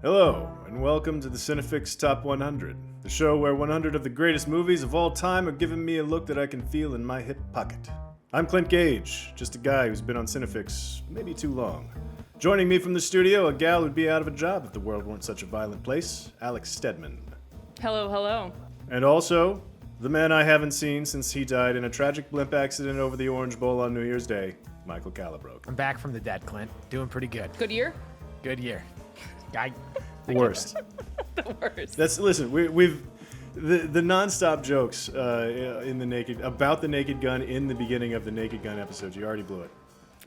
Hello, and welcome to the CineFix Top 100, the show where 100 of the greatest movies of all time are giving me a look that I can feel in my hip pocket. I'm Clint Gage, just a guy who's been on CineFix maybe too long. Joining me from the studio, a gal who'd be out of a job if the world weren't such a violent place, Alex Stedman. Hello, hello. And also, the man I haven't seen since he died in a tragic blimp accident over the Orange Bowl on New Year's Day, Michael Calabroke. I'm back from the dead, Clint. Doing pretty good. Good year? Good year. The worst. The worst. Listen. We've the nonstop jokes about the Naked Gun in the beginning of the Naked Gun episodes. You already blew it.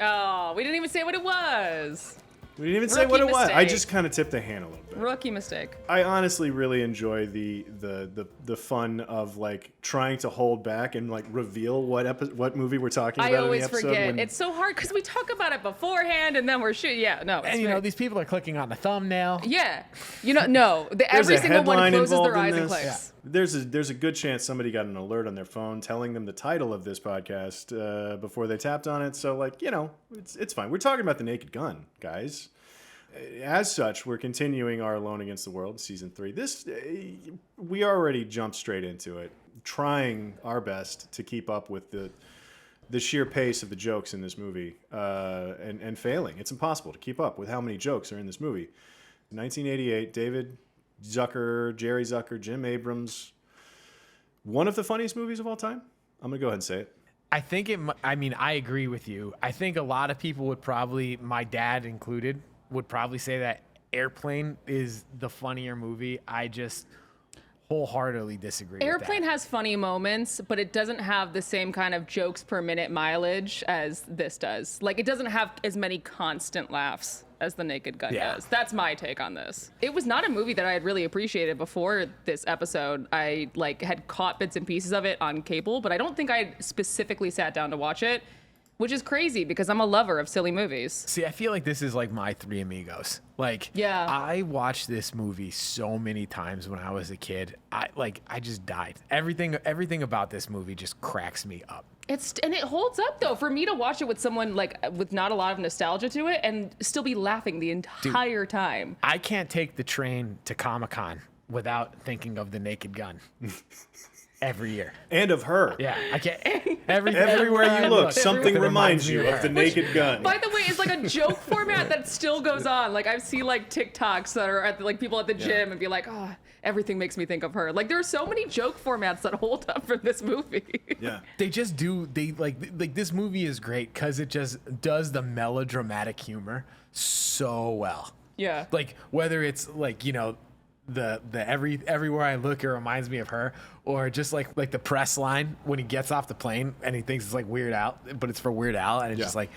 Oh, we didn't even say what it was. We didn't even say what it was. I just kind of tipped the hand a little bit. Rookie mistake. I honestly really enjoy the fun of like trying to hold back and like reveal what movie we're talking about. I always in the episode forget. It's so hard because we talk about it beforehand and then we're shooting. Yeah, no. And you know, these people are clicking on the thumbnail. Yeah. You know, no. Every single one closes their eyes and clicks. Yeah. There's a good chance somebody got an alert on their phone telling them the title of this podcast before they tapped on it. So like, you know, it's fine. We're talking about the Naked Gun, guys. As such, we're continuing our Alone Against the World, Season 3. We already jumped straight into it, trying our best to keep up with the sheer pace of the jokes in this movie, and failing. It's impossible to keep up with how many jokes are in this movie. 1988, David Zucker, Jerry Zucker, Jim Abrams. One of the funniest movies of all time? I'm going to go ahead and say it. I think I agree with you. I think a lot of people would probably, my dad included, would probably say that Airplane is the funnier movie. I just wholeheartedly disagree Airplane with that. has funny moments, but it doesn't have the same kind of jokes per minute mileage as this does. Like, it doesn't have as many constant laughs as The Naked Gun does. That's my take on this. It was not a movie that I had really appreciated before this episode. I had caught bits and pieces of it on cable, but I don't think I specifically sat down to watch it, which is crazy because I'm a lover of silly movies. See, I feel like this is like my Three Amigos. Like, yeah. I watched this movie so many times when I was a kid. I just died. Everything about this movie just cracks me up. And it holds up though. For me to watch it with someone with not a lot of nostalgia to it and still be laughing the entire time. I can't take the train to Comic-Con without thinking of The Naked Gun. Every year. And of her. Yeah, I can't. Everywhere you look, something reminds you of The Naked Gun. By the way, it's like a joke format that still goes on. Like, I see like TikToks that are at people at the gym and be like, oh, everything makes me think of her. Like, there are so many joke formats that hold up for this movie. Yeah. They just do. They like this movie is great because it just does the melodramatic humor so well. Yeah. Like, whether it's like, you know, the everywhere I look, it reminds me of her, or just like the press line when he gets off the plane and he thinks it's like Weird Al, but it's for Weird Al, and it's just like,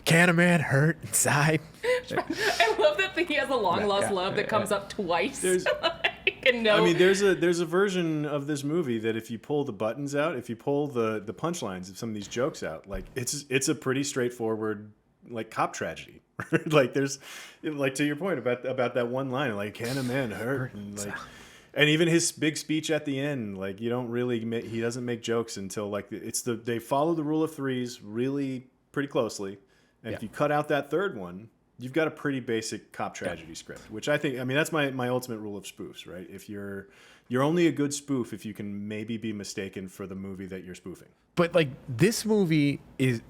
can a man hurt inside? I love that he has a long lost love that comes up twice. I mean, there's a version of this movie that if you pull the buttons out, if you pull the punchlines of some of these jokes out, like it's a pretty straightforward like cop tragedy. Like there's like to your point about that one line, like can a man hurt, and even his big speech at the end, like you don't really he doesn't make jokes until like they follow the rule of threes really pretty closely, and if you cut out that third one, you've got a pretty basic cop tragedy script, which I mean that's my ultimate rule of spoofs, right? If you're only a good spoof if you can maybe be mistaken for the movie that you're spoofing. But like this movie is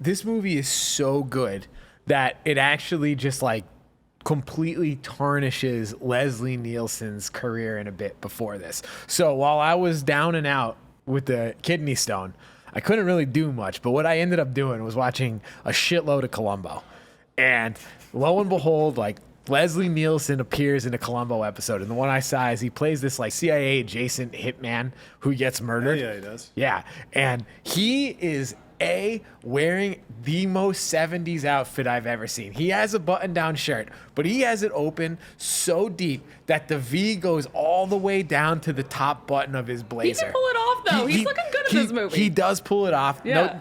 so good that it actually just like completely tarnishes Leslie Nielsen's career in a bit before this. So while I was down and out with the kidney stone, I couldn't really do much. But what I ended up doing was watching a shitload of Columbo. And lo and behold, like Leslie Nielsen appears in a Columbo episode. And the one I saw is he plays this like CIA adjacent hitman who gets murdered. Yeah, he does. Yeah. And he is wearing the most 70s outfit I've ever seen. He has a button-down shirt, but he has it open so deep that the V goes all the way down to the top button of his blazer. He can pull it off, though. He's looking good in this movie. He does pull it off. Yeah.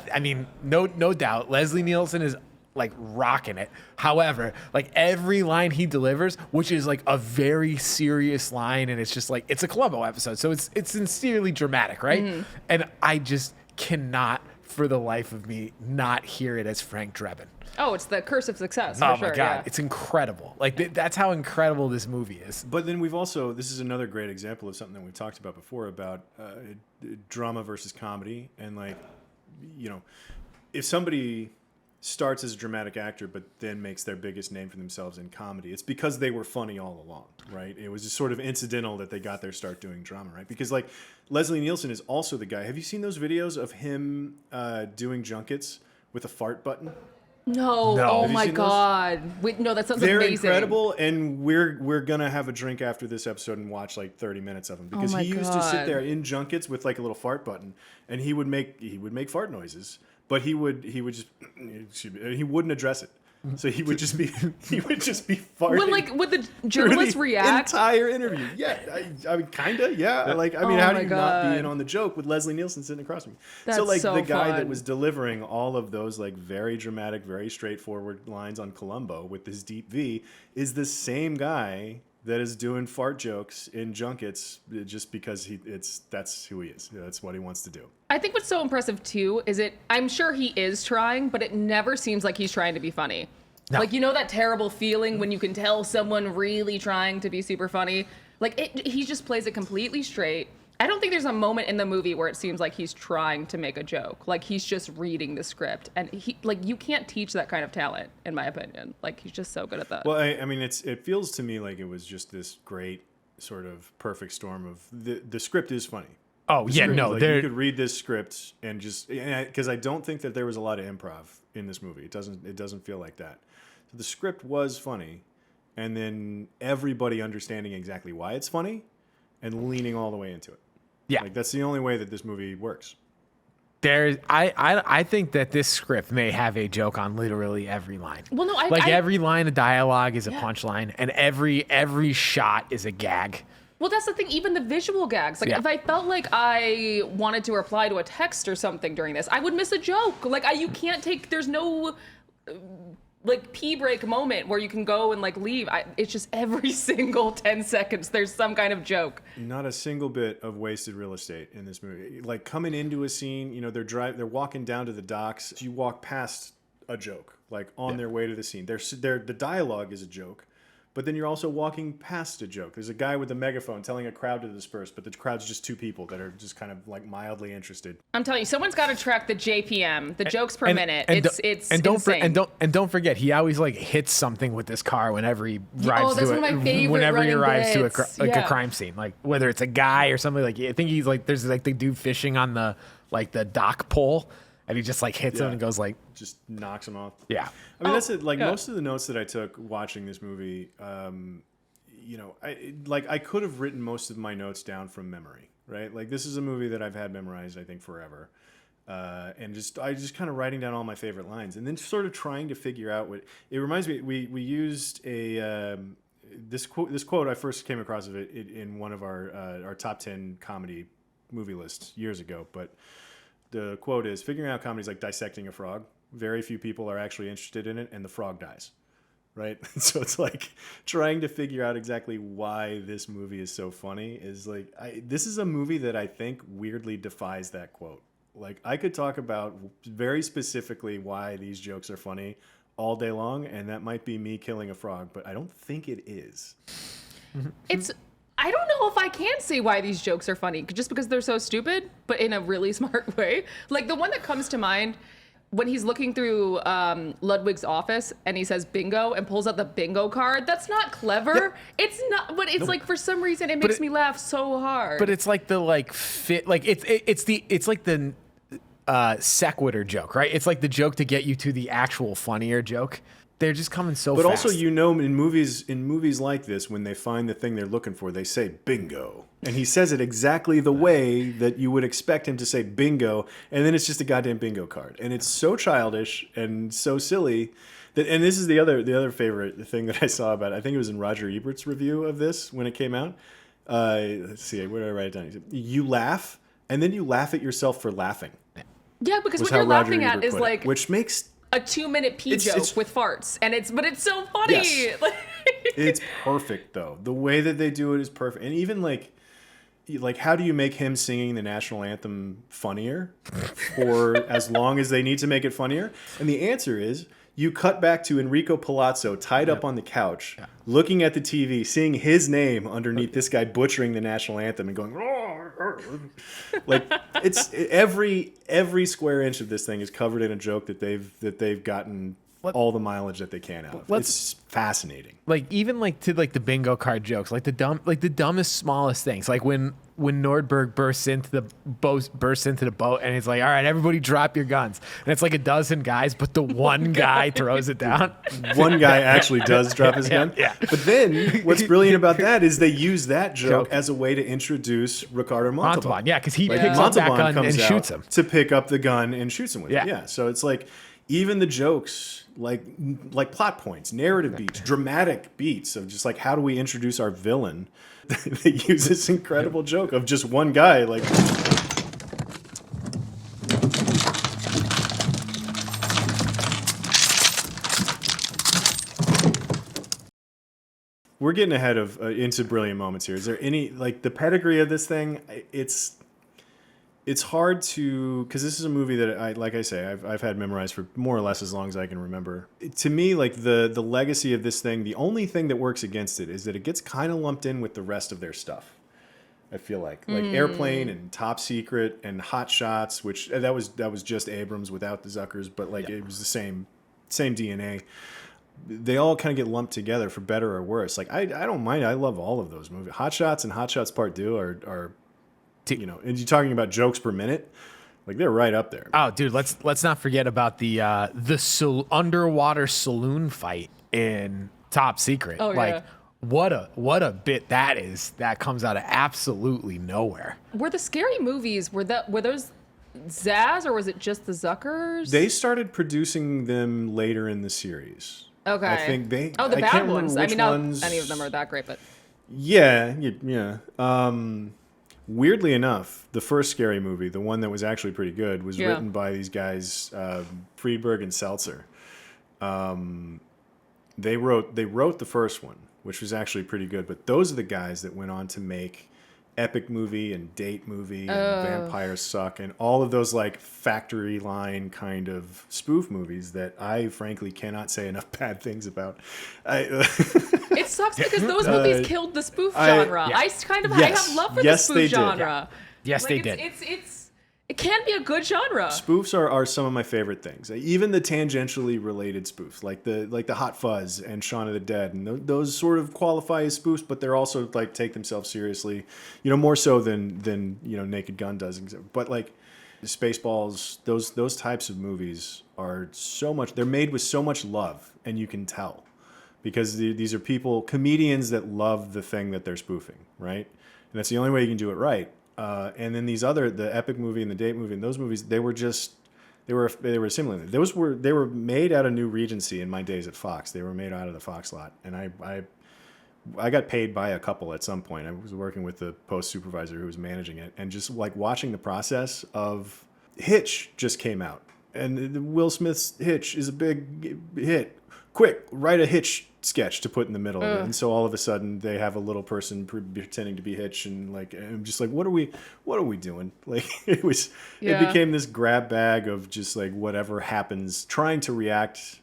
No doubt. Leslie Nielsen is like rocking it. However, like every line he delivers, which is like a very serious line, and it's just like it's a Columbo episode, so it's sincerely dramatic, right? Mm-hmm. And I just cannot for the life of me not hear it as Frank Drebin. Oh, it's the curse of success. Oh for my sure, God, yeah. it's incredible. Like that's how incredible this movie is. But then we've also, this is another great example of something that we've talked about before about drama versus comedy. And like, you know, if somebody starts as a dramatic actor but then makes their biggest name for themselves in comedy, it's because they were funny all along, right? It was just sort of incidental that they got their start doing drama, right? Because like Leslie Nielsen is also the guy. Have you seen those videos of him doing junkets with a fart button? No. Oh my God. Wait, no, that sounds They're amazing. incredible, and we're gonna have a drink after this episode and watch like 30 minutes of them because he used to sit there in junkets with like a little fart button, and he would make fart noises, but he would just he wouldn't address it. So he would just be farting. But like, would the journalists react? Entire interview, yeah. I mean, kinda, yeah. Like, I mean, how do you not be in on the joke with Leslie Nielsen sitting across from me? That's so like so the guy fun. that was delivering all of those like very dramatic, very straightforward lines on Columbo with this deep V is the same guy that is doing fart jokes in junkets just because that's who he is. That's what he wants to do. I think what's so impressive too is I'm sure he is trying, but it never seems like he's trying to be funny. No. Like, you know that terrible feeling when you can tell someone really trying to be super funny? Like, he just plays it completely straight. I don't think there's a moment in the movie where it seems like he's trying to make a joke. Like, he's just reading the script. And you can't teach that kind of talent, in my opinion. Like, he's just so good at that. Well, I mean, it feels to me like it was just this great sort of perfect storm of the script is funny. Oh, yeah, no. Like, you could read this script and just, because I don't think that there was a lot of improv in this movie. It doesn't feel like that. So the script was funny, and then everybody understanding exactly why it's funny and leaning all the way into it. Yeah. Like, that's the only way that this movie works. I think that this script may have a joke on literally every line. Well, no, every line of dialogue is a punchline, and every shot is a gag. Well, that's the thing. Even the visual gags. Like, if I felt like I wanted to reply to a text or something during this, I would miss a joke. Like, you can't take. There's no like pee break moment where you can go and like leave. It's just every single 10 seconds there's some kind of joke. Not a single bit of wasted real estate in this movie. Like, coming into a scene, you know, they're walking down to the docks. You walk past a joke, like on their way to the scene. The dialogue is a joke. But then you're also walking past a joke. There's a guy with a megaphone telling a crowd to disperse, but the crowd's just two people that are just kind of like mildly interested. I'm telling you, someone's got to track the JPM, the jokes per minute. It's insane. Don't forget, he always like hits something with this car whenever he arrives that's one of my favorite whenever he arrives to a crime scene, like whether it's a guy or something. Like, I think he's like, there's like the dude fishing on the dock pole. And he just like hits him and goes like, just knocks him off. Yeah. I mean, that's it. Like, most of the notes that I took watching this movie, you know, I could have written most of my notes down from memory, right? Like, this is a movie that I've had memorized, I think, forever. And I just kind of writing down all my favorite lines and then sort of trying to figure out what it reminds me. We used this quote I first came across of it in one of our top 10 comedy movie lists years ago, but the quote is, figuring out comedy is like dissecting a frog. Very few people are actually interested in it, and the frog dies, right? So it's like trying to figure out exactly why this movie is so funny is like, this is a movie that I think weirdly defies that quote. Like, I could talk about very specifically why these jokes are funny all day long, and that might be me killing a frog, but I don't think it is. I don't know if I can say why these jokes are funny, just because they're so stupid, but in a really smart way. Like, the one that comes to mind when he's looking through Ludwig's office and he says bingo and pulls out the bingo card. That's not clever. Yeah. It's not, but it's like, for some reason, it makes me laugh so hard. But it's like the like fit, like it's like the sequitur joke, right? It's like the joke to get you to the actual funnier joke. They're just coming so fast. But also, you know, in movies like this, when they find the thing they're looking for, they say bingo. And he says it exactly the way that you would expect him to say bingo, and then it's just a goddamn bingo card. And it's so childish and so silly that, and this is the other favorite thing that I saw about it. I think it was in Roger Ebert's review of this when it came out. Let's see, where did I write it down? He said, you laugh, and then you laugh at yourself for laughing. Yeah, because what you're laughing at is like, which makes a 2-minute pee joke with farts, and it's so funny. Yes. It's perfect though. The way that they do it is perfect, and even like like, how do you make him singing the national anthem funnier for as long as they need to make it funnier? And the answer is you cut back to Enrico Palazzo tied up on the couch, looking at the TV, seeing his name underneath this guy butchering the national anthem and going, like, it's every square inch of this thing is covered in a joke that they've gotten all the mileage that they can out of. It's fascinating. Like, even like to like the bingo card jokes, like the dumbest, smallest things. Like when Nordberg bursts into the boat and he's like, all right, everybody drop your guns. And it's like a dozen guys, but the one guy throws it down. One guy actually does drop his gun. Yeah. But then what's brilliant about that is they use that joke as a way to introduce Ricardo Montalban. Yeah, because he picks up that gun and shoots him. To pick up the gun and shoots him with it. Yeah. So it's like, even the jokes, like plot points, narrative beats, dramatic beats of just like, how do we introduce our villain? They use this incredible joke of just one guy, like. We're getting ahead of into brilliant moments here. Is there any, like, the pedigree of this thing? It's hard to, because this is a movie that I've had memorized for more or less as long as I can remember. To me, like the legacy of this thing, the only thing that works against it is that it gets kind of lumped in with the rest of their stuff. I feel like Airplane and Top Secret and Hot Shots, which that was just Abrams without the Zuckers, but like it was the same DNA. They all kind of get lumped together for better or worse. Like I don't mind. I love all of those movies. Hot Shots and Hot Shots Part 2 are and you're talking about jokes per minute, like they're right up there. Oh, dude, let's not forget about the underwater saloon fight in Top Secret. Oh, like, what a bit that is. That comes out of absolutely nowhere. Were the scary movies, were those Zaz, or was it just the Zuckers? They started producing them later in the series. Okay. I think the bad can't ones. Which not ones. any of them are that great, but yeah. Weirdly enough, the first Scary Movie, the one that was actually pretty good, was written by these guys, Friedberg and Seltzer. They wrote the first one, which was actually pretty good. But those are the guys that went on to make Epic Movie and Date Movie and Vampires Suck and all of those like factory line kind of spoof movies that I frankly cannot say enough bad things about. It sucks because those movies killed the spoof genre. I have love for the spoof genre. Yes, they did. It can be a good genre. Spoofs are some of my favorite things. Even the tangentially related spoofs, like the Hot Fuzz and Shaun of the Dead, and those sort of qualify as spoofs, but they're also like take themselves seriously, more so than Naked Gun does. But like Spaceballs, those types of movies are so much. They're made with so much love, and you can tell because these are comedians that love the thing that they're spoofing, right? And that's the only way you can do it right. And then the Epic Movie and the Date Movie and those movies, they were similar. They were made out of New Regency in my days at Fox. They were made out of the Fox lot, and I got paid by a couple at some point. I was working with the post supervisor who was managing it, and just like watching the process of Hitch just came out, and Will Smith's Hitch is a big hit. Quick, write a Hitch sketch to put in the middle of it, and so all of a sudden they have a little person pretending to be Hitch, and like I'm just like, what are we doing? Like it became this grab bag of just like whatever happens, trying to react,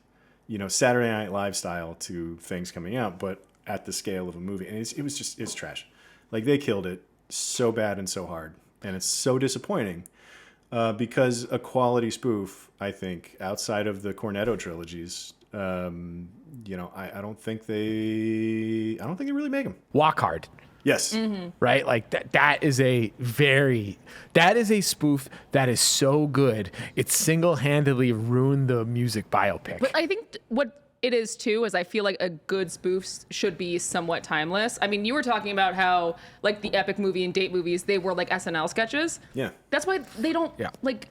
Saturday Night Live style to things coming out, but at the scale of a movie, and it's trash. Like they killed it so bad and so hard, and it's so disappointing. Because a quality spoof, I think, outside of the Cornetto trilogies, I don't think they really make them. Walk Hard. Yes. Mm-hmm. Right? Like that is a spoof that is so good. It single-handedly ruined the music biopic. But I think what it is too is I feel like a good spoof should be somewhat timeless. I mean, you were talking about how like the Epic Movie and Date movies, they were like SNL sketches. Yeah. That's why they don't like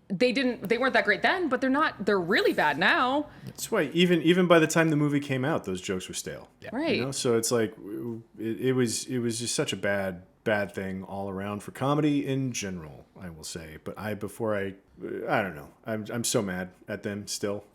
they weren't that great then, but they're really bad now. That's why even by the time the movie came out, those jokes were stale. Yeah. Right. So it's like it was just such a bad thing all around for comedy in general, I will say. But I don't know. I'm so mad at them still.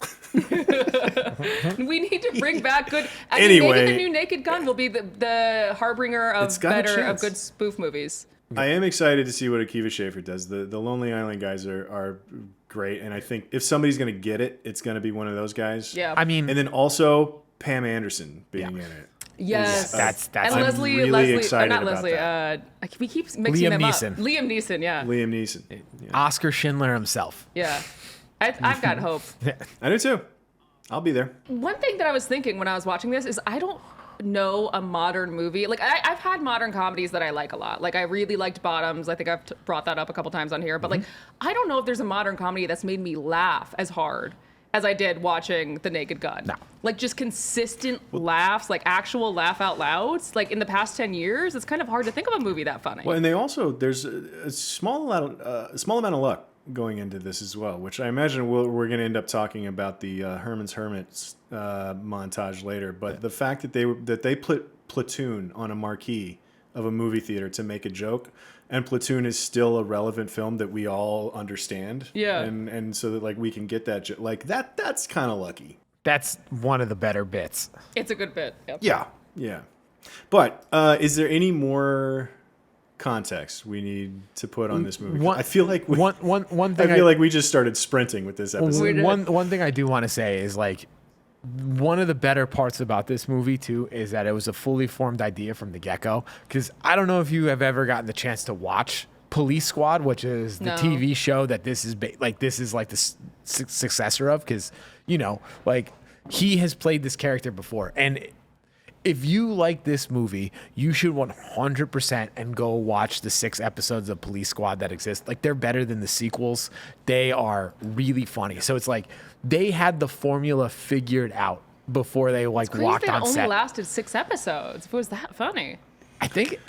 We need to bring back good. Anyway, maybe the new Naked Gun will be the harbinger of good spoof movies. I am excited to see what Akiva Schaffer does. The Lonely Island guys are great, and I think if somebody's going to get it, it's going to be one of those guys. Yeah. I mean, and then also Pam Anderson being in it. Yes, that's. And I'm Leslie, really excited not about Leslie. that. We keep mixing them Neeson. up. Liam Neeson, yeah. Liam Neeson. Yeah. Oscar Schindler himself. Yeah, I've got hope. I do too. I'll be there. One thing that I was thinking when I was watching this is I don't know a modern movie. Like I've had modern comedies that I like a lot. Like I really liked Bottoms. I think I've brought that up a couple times on here. But like I don't know if there's a modern comedy that's made me laugh as hard as I did watching The Naked Gun. No. Like just consistent laughs, like actual laugh out louds. Like in the past 10 years, it's kind of hard to think of a movie that funny. Well, and they also there's a small amount of luck going into this as well, which I imagine we're going to end up talking about the Herman's Hermits montage later. But the fact that they put Platoon on a marquee of a movie theater to make a joke, and Platoon is still a relevant film that we all understand. Yeah, and so that like we can get that like that's kind of lucky. That's one of the better bits. It's a good bit. Yep. Yeah. But is there any more context we need to put on this movie? I feel like we just started sprinting with this episode. One thing I do want to say is like one of the better parts about this movie too is that it was a fully formed idea from the get-go. Because I don't know if you have ever gotten the chance to watch Police Squad, which is the TV show that this is like the successor of. Because like he has played this character before, and if you like this movie, you should 100% and go watch the 6 episodes of Police Squad that exist. Like, they're better than the sequels. They are really funny. So it's like they had the formula figured out before they like walked on set. It only lasted 6 episodes. If it was that funny. I think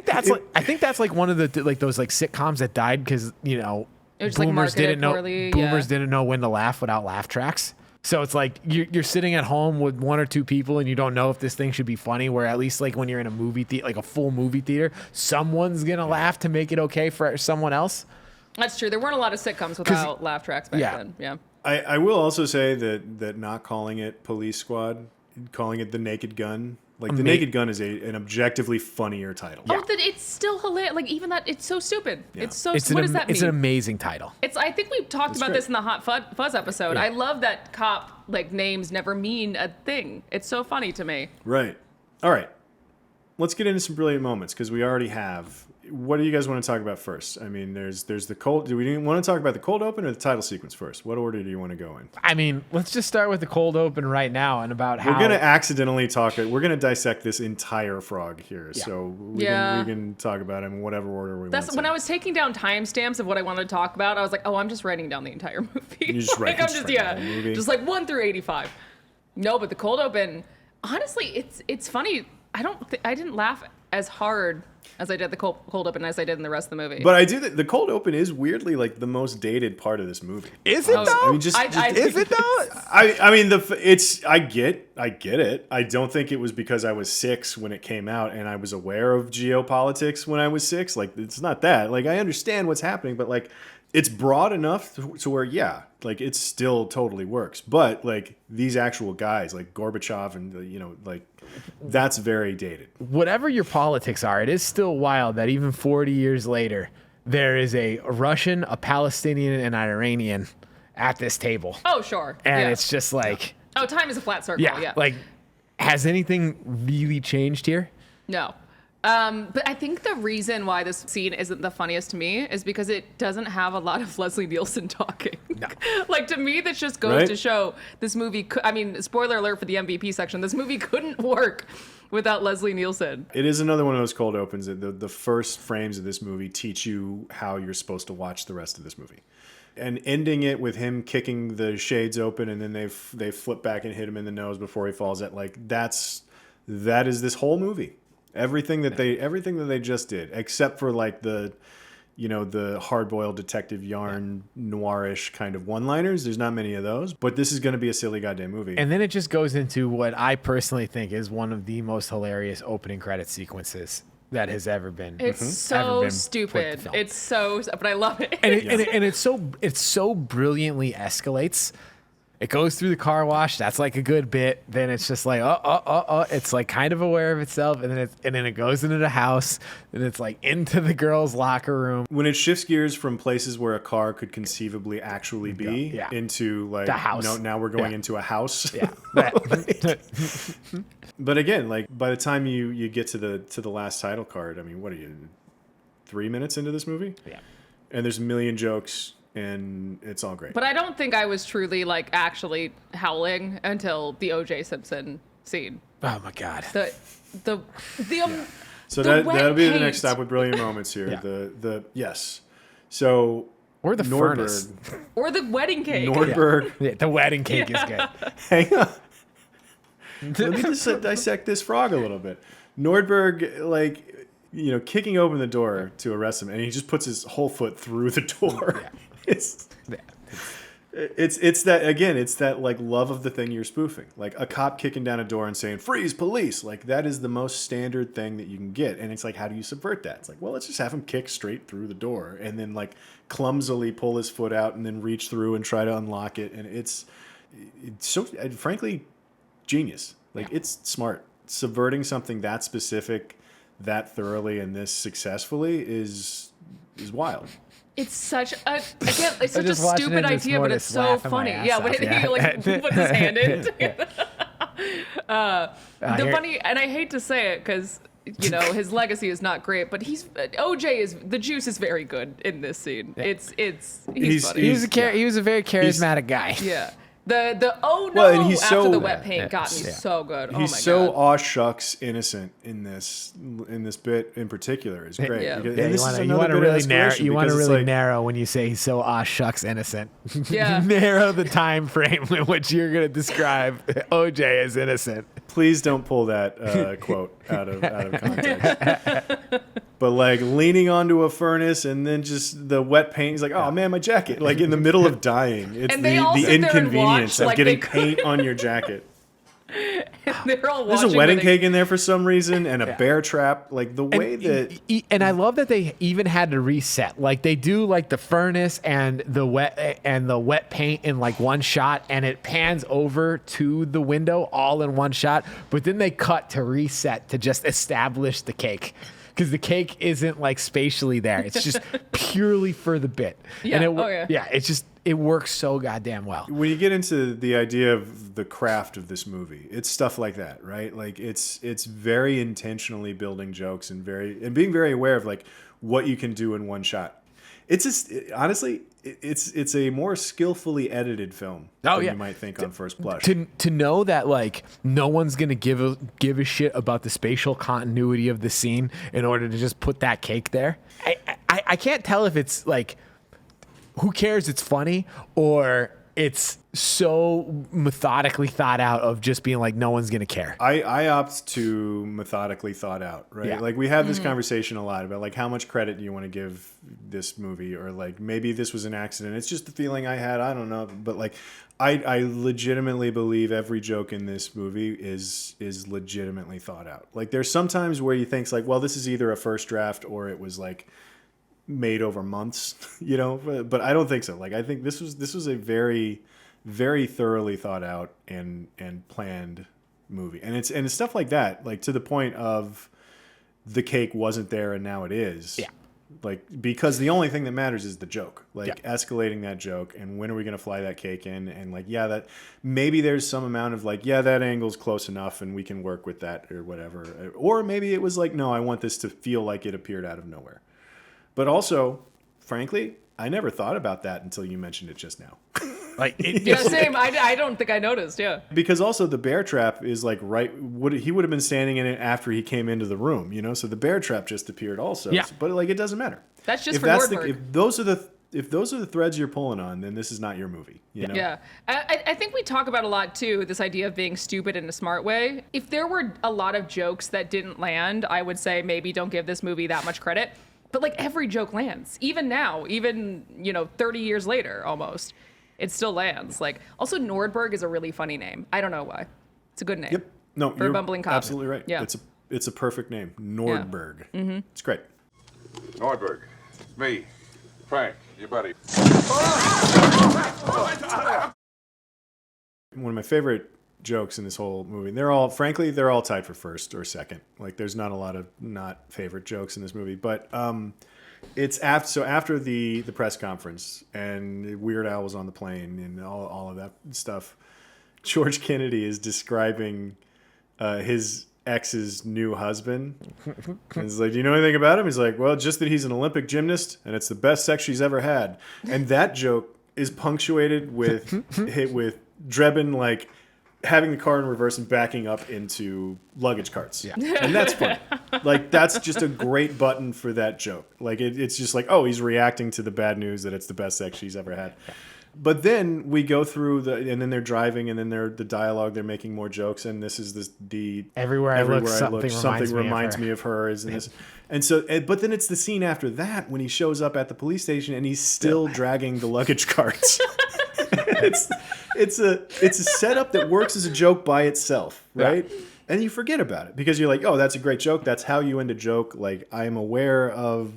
that's like one of the like those like sitcoms that died because boomers didn't know when to laugh without laugh tracks. So it's like you're sitting at home with 1 or 2 people and you don't know if this thing should be funny, where at least like when you're in a movie theater, like a full movie theater, someone's going to laugh to make it okay for someone else. That's true. There weren't a lot of sitcoms without laugh tracks back then. Yeah. I will also say that not calling it Police Squad, calling it The Naked Gun, like The Naked Gun is an objectively funnier title. Oh, that it's still hilarious. Like even that, it's so stupid. Yeah. What does that mean? It's an amazing title. I think we talked about this in the Hot Fuzz episode. Yeah. I love that cop like names never mean a thing. It's so funny to me. Right. All right. Let's get into some brilliant moments because we already have. What do you guys want to talk about first? I mean, there's the cold. Do we want to talk about the cold open or the title sequence first? What order do you want to go in? I mean, let's just start with the cold open right now and about how we're going to accidentally talk it. We're going to dissect this entire frog here, so we can talk about it in whatever order we want. That's when I was taking down timestamps of what I wanted to talk about. I was like, I'm just writing down the entire movie. You just write. Just like 1 through 85. No, but the cold open. Honestly, it's funny. I didn't laugh as hard as I did the cold open as I did in the rest of the movie. But I do the cold open is weirdly like the most dated part of this movie. Is it though? I mean, is it though? I mean I get it. I don't think it was because I was 6 when it came out and I was aware of geopolitics when I was 6. Like it's not that. Like I understand what's happening, but like it's broad enough to where like it still totally works. But like these actual guys like Gorbachev and like that's very dated. Whatever your politics are, it is still wild that even 40 years later, there is a Russian, a Palestinian, and an Iranian at this table. Oh, sure. And it's just like... Oh, time is a flat circle, yeah. Like, has anything really changed here? No. But I think the reason why this scene isn't the funniest to me is because it doesn't have a lot of Leslie Nielsen talking. No. Like, to me, this just goes to show this movie, spoiler alert for the MVP section, this movie couldn't work without Leslie Nielsen. It is another one of those cold opens that the first frames of this movie teach you how you're supposed to watch the rest of this movie. And ending it with him kicking the shades open and then they flip back and hit him in the nose before he falls at, like, that is this whole movie. Everything that they just did, except for like the hard-boiled detective yarn noirish kind of one-liners. There's not many of those, but this is going to be a silly goddamn movie. And then it just goes into what I personally think is one of the most hilarious opening credit sequences that has ever been. It's so stupid. But I love it. And it's so brilliantly escalates. It goes through the car wash. That's like a good bit. Then it's just like, it's like kind of aware of itself. And then it goes into the house. And it's like into the girls' locker room. When it shifts gears from places where a car could conceivably actually be into like the house. No, now we're going into a house. Yeah. But again, like by the time you get to the last title card, I mean, what are you, 3 minutes into this movie? Yeah. And there's a million jokes. And it's all great. But I don't think I was truly like actually howling until the O.J. Simpson scene. Oh my God. So that'll be the next stop with brilliant moments here. Yeah. Yes. So or the furnace. Or the wedding cake. Nordberg. Yeah, the wedding cake is good. Hang on. Let me just dissect this frog a little bit. Nordberg, like, kicking open the door to arrest him, and he just puts his whole foot through the door. Yeah. It's that, again, it's that like love of the thing you're spoofing. Like a cop kicking down a door and saying, "Freeze, police." Like that is the most standard thing that you can get. And it's like, how do you subvert that? It's like, well, let's just have him kick straight through the door and then like clumsily pull his foot out and then reach through and try to unlock it. And it's so, frankly, genius. Like it's smart. Subverting something that specific, that thoroughly, and this successfully is wild. It's such a stupid idea, but it's so funny. Yeah, when he like puts his hand in. Funny, and I hate to say it because his legacy is not great, but the juice is very good in this scene. Yeah. He's funny. He was a very charismatic guy. Yeah. And he's after the wet paint got me so good. He's so aw shucks innocent in this bit in particular is great. Yeah. You want to really narrow when you say he's so aw shucks innocent. Yeah. Narrow the time frame in which you're going to describe OJ as innocent. Please don't pull that quote out of context. But like leaning onto a furnace and then just the wet paint. He's like, "Oh man, my jacket!" Like in the middle of dying. It's the inconvenience of getting paint on your jacket. They're all There's a wedding cake in there for some reason, and a bear trap. Like the way and I love that they even had to reset. Like they do like the furnace and the wet paint in like one shot, and it pans over to the window all in one shot. But then they cut to reset to just establish the cake. Because the cake isn't like spatially there. It's just purely for the bit. Yeah. And it works so goddamn well. When you get into the idea of the craft of this movie, it's stuff like that, right? Like it's very intentionally building jokes and being very aware of like what you can do in one shot. It's just honestly, it's a more skillfully edited film than you might think on first blush. To know that like no one's gonna give a shit about the spatial continuity of the scene in order to just put that cake there. I can't tell if it's like who cares, it's funny, or it's so methodically thought out of just being like no one's gonna care. I opt to methodically thought out, right? Yeah. Like we have this conversation a lot about like how much credit do you want to give this movie, or like maybe this was an accident. It's just the feeling I had. I don't know, but like I legitimately believe every joke in this movie is legitimately thought out. Like there's sometimes where you think like, well, this is either a first draft or it was like made over months, but I don't think so. Like I think this was a very, very thoroughly thought out and planned movie, and it's stuff like that, like to the point of the cake wasn't there and now it is. Yeah. Like because the only thing that matters is the joke, like escalating that joke, and when are we going to fly that cake in, and like that maybe there's some amount of like that angle's close enough and we can work with that or whatever, or maybe it was like no, I want this to feel like it appeared out of nowhere. But also, frankly, I never thought about that until you mentioned it just now. Same. I don't think I noticed. Yeah. Because also the bear trap is like he would have been standing in it after he came into the room, So the bear trap just appeared also. Yeah. But like it doesn't matter. That's just for Nordberg. If those are the threads you're pulling on, then this is not your movie. You know? Yeah. I think we talk about a lot too, this idea of being stupid in a smart way. If there were a lot of jokes that didn't land, I would say maybe don't give this movie that much credit. But like every joke lands, even now, 30 years later, almost, it still lands. Like also Nordberg is a really funny name. I don't know why. It's a good name. Yep. No, for a bumbling cop. Absolutely right. Yeah. It's a perfect name. Nordberg. Yeah. Mm-hmm. It's great. Nordberg. Me. Frank, your buddy. One of my favorite jokes in this whole movie. They're all tied for first or second. Like there's not a lot of not favorite jokes in this movie, but it's after the press conference and Weird Al was on the plane and all of that stuff. George Kennedy is describing his ex's new husband. And he's like, do you know anything about him? He's like, well, just that he's an Olympic gymnast and it's the best sex she's ever had. And that joke is punctuated with Drebin like having the car in reverse and backing up into luggage carts. Yeah. And that's funny. Like that's just a great button for that joke. Like it's just like, oh, he's reacting to the bad news that it's the best sex she's ever had. But then we go through and then they're driving, and then the dialogue. They're making more jokes, and this is the everywhere I look, something reminds me of her. And so, but then it's the scene after that when he shows up at the police station and he's still dragging the luggage carts. it's a setup that works as a joke by itself, right? Yeah. And you forget about it because you're like, oh, that's a great joke. That's how you end a joke. Like I am aware of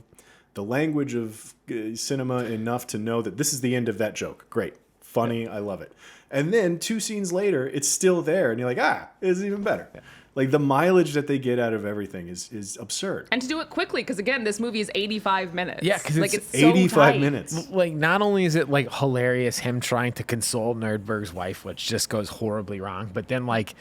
the language of cinema enough to know that this is the end of that joke. Great. Funny. Yeah. I love it. And then 2 scenes later, it's still there. And you're like, it's even better. Yeah. Like the mileage that they get out of everything is absurd. And to do it quickly, because again, this movie is 85 minutes. Yeah, because it's so 85 minutes. Like not only is it like hilarious him trying to console Nerdberg's wife, which just goes horribly wrong, but then like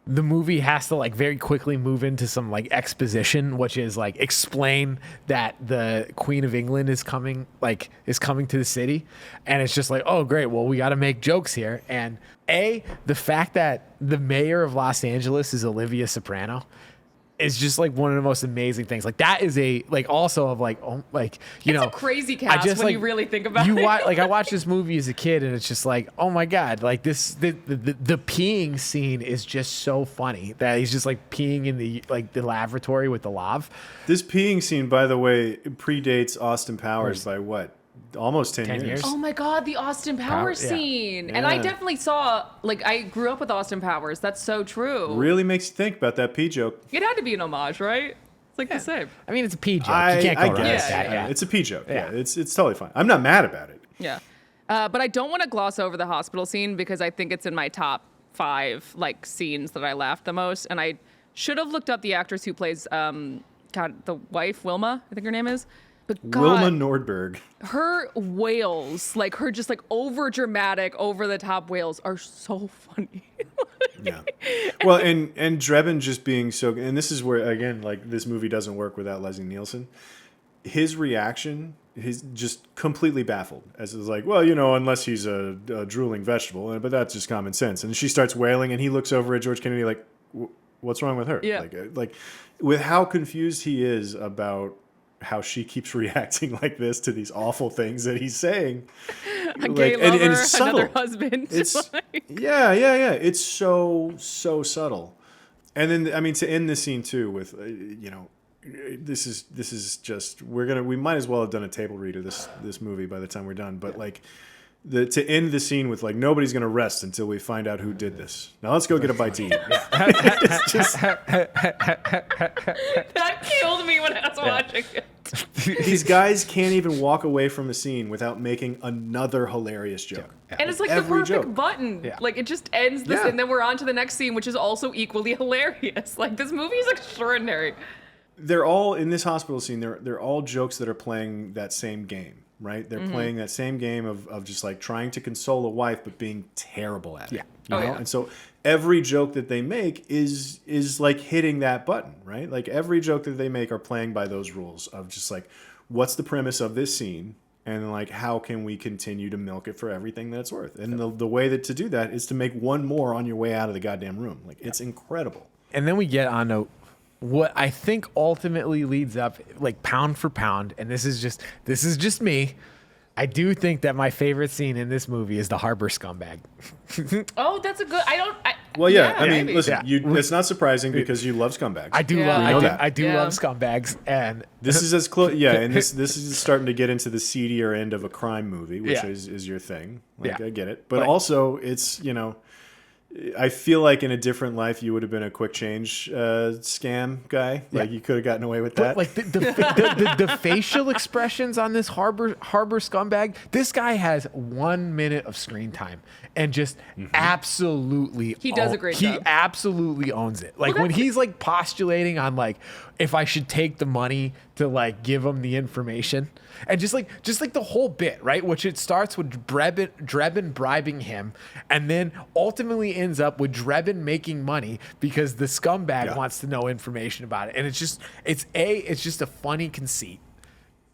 the movie has to like very quickly move into some like exposition, which is like explain that the Queen of England is coming to the city. And it's just like, oh great, well we got to make jokes here. And the fact that the mayor of Los Angeles is Olivia Soprano is just like one of the most amazing things. Like that is a like also of like, oh, like, it's a crazy cast when you really think about it. Like I watched this movie as a kid and it's just like, oh my God, like the peeing scene is just so funny that he's just like peeing in the lavatory with the lav. This peeing scene, by the way, predates Austin Powers by what? Almost 10 years. Oh my God, the Austin Powers scene. Yeah. And I definitely saw, like, I grew up with Austin Powers. That's so true. Really makes you think about that pee joke. It had to be an homage, right? It's like the same. I mean, it's a pee joke. You can't go around that. Yeah. It's a pee joke. Yeah. It's totally fine. I'm not mad about it. Yeah. But I don't want to gloss over the hospital scene because I think it's in my top 5, like, scenes that I laughed the most. And I should have looked up the actress who plays, the wife, Wilma, I think her name is. But God, Wilma Nordberg. Her wails, like her just like over dramatic, over the top wails are so funny. Yeah. Well, and Drebin just being so, and this is where again, like this movie doesn't work without Leslie Nielsen. His reaction, he's just completely baffled, as is like, well, unless he's a drooling vegetable, but that's just common sense. And she starts wailing, and he looks over at George Kennedy like, what's wrong with her? Yeah. Like with how confused he is about how she keeps reacting like this to these awful things that he's saying. A gay lover, and it's subtle. Another husband. It's yeah. It's so subtle. And then I mean to end this scene too with this is just we might as well have done a table read of this movie by the time we're done. But like to end the scene with like nobody's gonna rest until we find out who did this. Now let's go get a bite to eat. It's just that killed me when I was watching it. These guys can't even walk away from a scene without making another hilarious joke. Yeah. And it's like every the perfect button. Yeah. Like it just ends this, and then we're on to the next scene, which is also equally hilarious. Like this movie is extraordinary. They're all in this hospital scene. They're all jokes that are playing that same game. Right, they're playing that same game of just like trying to console a wife but being terrible at it. You know? And so every joke that they make is like hitting that button, right? Like every joke that they make are playing by those rules of just like, what's the premise of this scene, and like how can we continue to milk it for everything that it's worth? And the way that to do that is to make one more on your way out of the goddamn room. Like it's incredible. And then we get on to what I think ultimately leads up, like pound for pound, and this is just me. I do think that my favorite scene in this movie is the harbor scumbag. Oh, that's a good. I mean, listen, it's not surprising because you love scumbags. I do love scumbags, and this is as close. Yeah, and this is starting to get into the seedier end of a crime movie, which is your thing. Like I get it, but also it's I feel like in a different life you would have been a quick change scam guy. Like you could have gotten away with that. Like the facial expressions on this harbor scumbag. This guy has 1 minute of screen time and just absolutely he does a great job. He absolutely owns it. Like when he's like postulating on like if I should take the money to like give him the information. And just like the whole bit, right? Which it starts with Drebin bribing him, and then ultimately ends up with Drebin making money because the scumbag wants to know information about it. And it's just a funny conceit.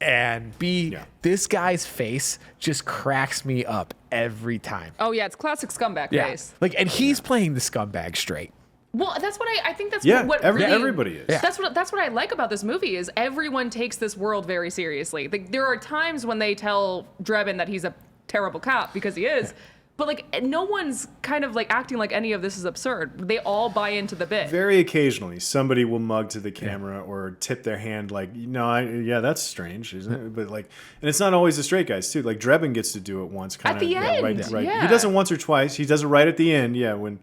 And B, this guy's face just cracks me up every time. Oh yeah, it's classic scumbag face. Like, and he's playing the scumbag straight. Well, that's what I think. That's what everybody is. Yeah. That's what I like about this movie is everyone takes this world very seriously. Like, there are times when they tell Drebin that he's a terrible cop because he is, but like no one's kind of like acting like any of this is absurd. They all buy into the bit. Very occasionally, somebody will mug to the camera or tip their hand like, that's strange, isn't it? But like, and it's not always the straight guys too. Like Drebin gets to do it once, kind of at the end. Right. Yeah. He does it once or twice. He does it right at the end. Yeah, when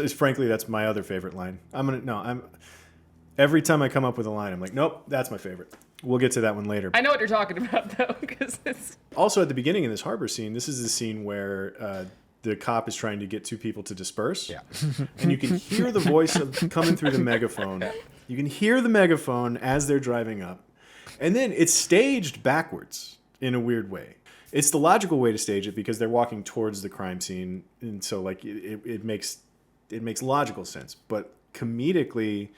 frankly, that's my other favorite line. Every time I come up with a line, I'm like, nope, that's my favorite. We'll get to that one later. I know what you're talking about though, because it's also at the beginning of this harbor scene. This is the scene where the cop is trying to get two people to disperse. Yeah, and you can hear the voice coming through the megaphone. You can hear the megaphone as they're driving up, and then it's staged backwards in a weird way. It's the logical way to stage it because they're walking towards the crime scene, and so like it makes logical sense. But comedically,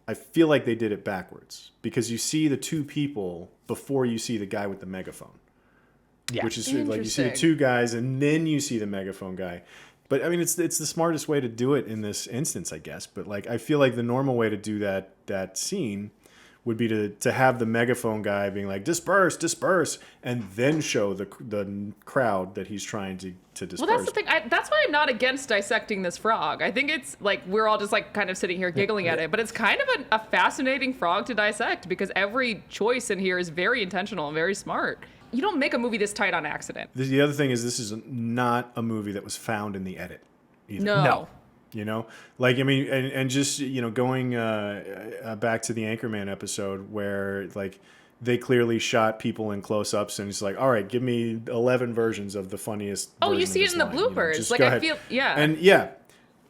I feel like they did it backwards because you see the two people before you see the guy with the megaphone. Yeah, which is like you see the two guys and then you see the megaphone guy. But I mean, it's the smartest way to do it in this instance, I guess. But like, I feel like the normal way to do that scene would be to have the megaphone guy being like, disperse, and then show the crowd that he's trying to disperse. Well, that's the thing. That's why I'm not against dissecting this frog. I think it's like we're all just like kind of sitting here giggling at it, but it's kind of a fascinating frog to dissect because every choice in here is very intentional and very smart. You don't make a movie this tight on accident. The other thing is this is not a movie that was found in the edit either. No. You know, like, I mean, and just, going back to the Anchorman episode where like they clearly shot people in close-ups and it's like, all right, give me 11 versions of the funniest. Oh, you see it in the bloopers. Like, I feel, And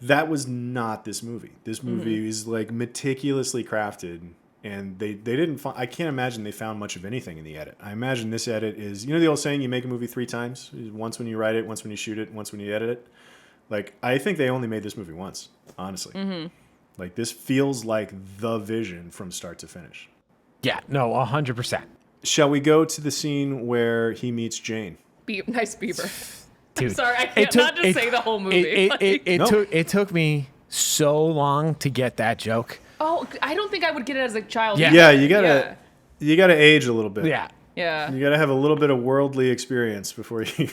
that was not this movie. This movie is like meticulously crafted and they didn't I can't imagine they found much of anything in the edit. I imagine this edit is, the old saying, you make a movie 3 times, once when you write it, once when you shoot it, once when you edit it. Like, I think they only made this movie once, honestly. Mm-hmm. Like, this feels like the vision from start to finish. Yeah, no, 100%. Shall we go to the scene where he meets Jane? Nice Bieber. Dude, I'm sorry, I can't not just say the whole movie. It took me so long to get that joke. Oh, I don't think I would get it as a child. Yeah, you gotta age a little bit. Yeah. You got to have a little bit of worldly experience before you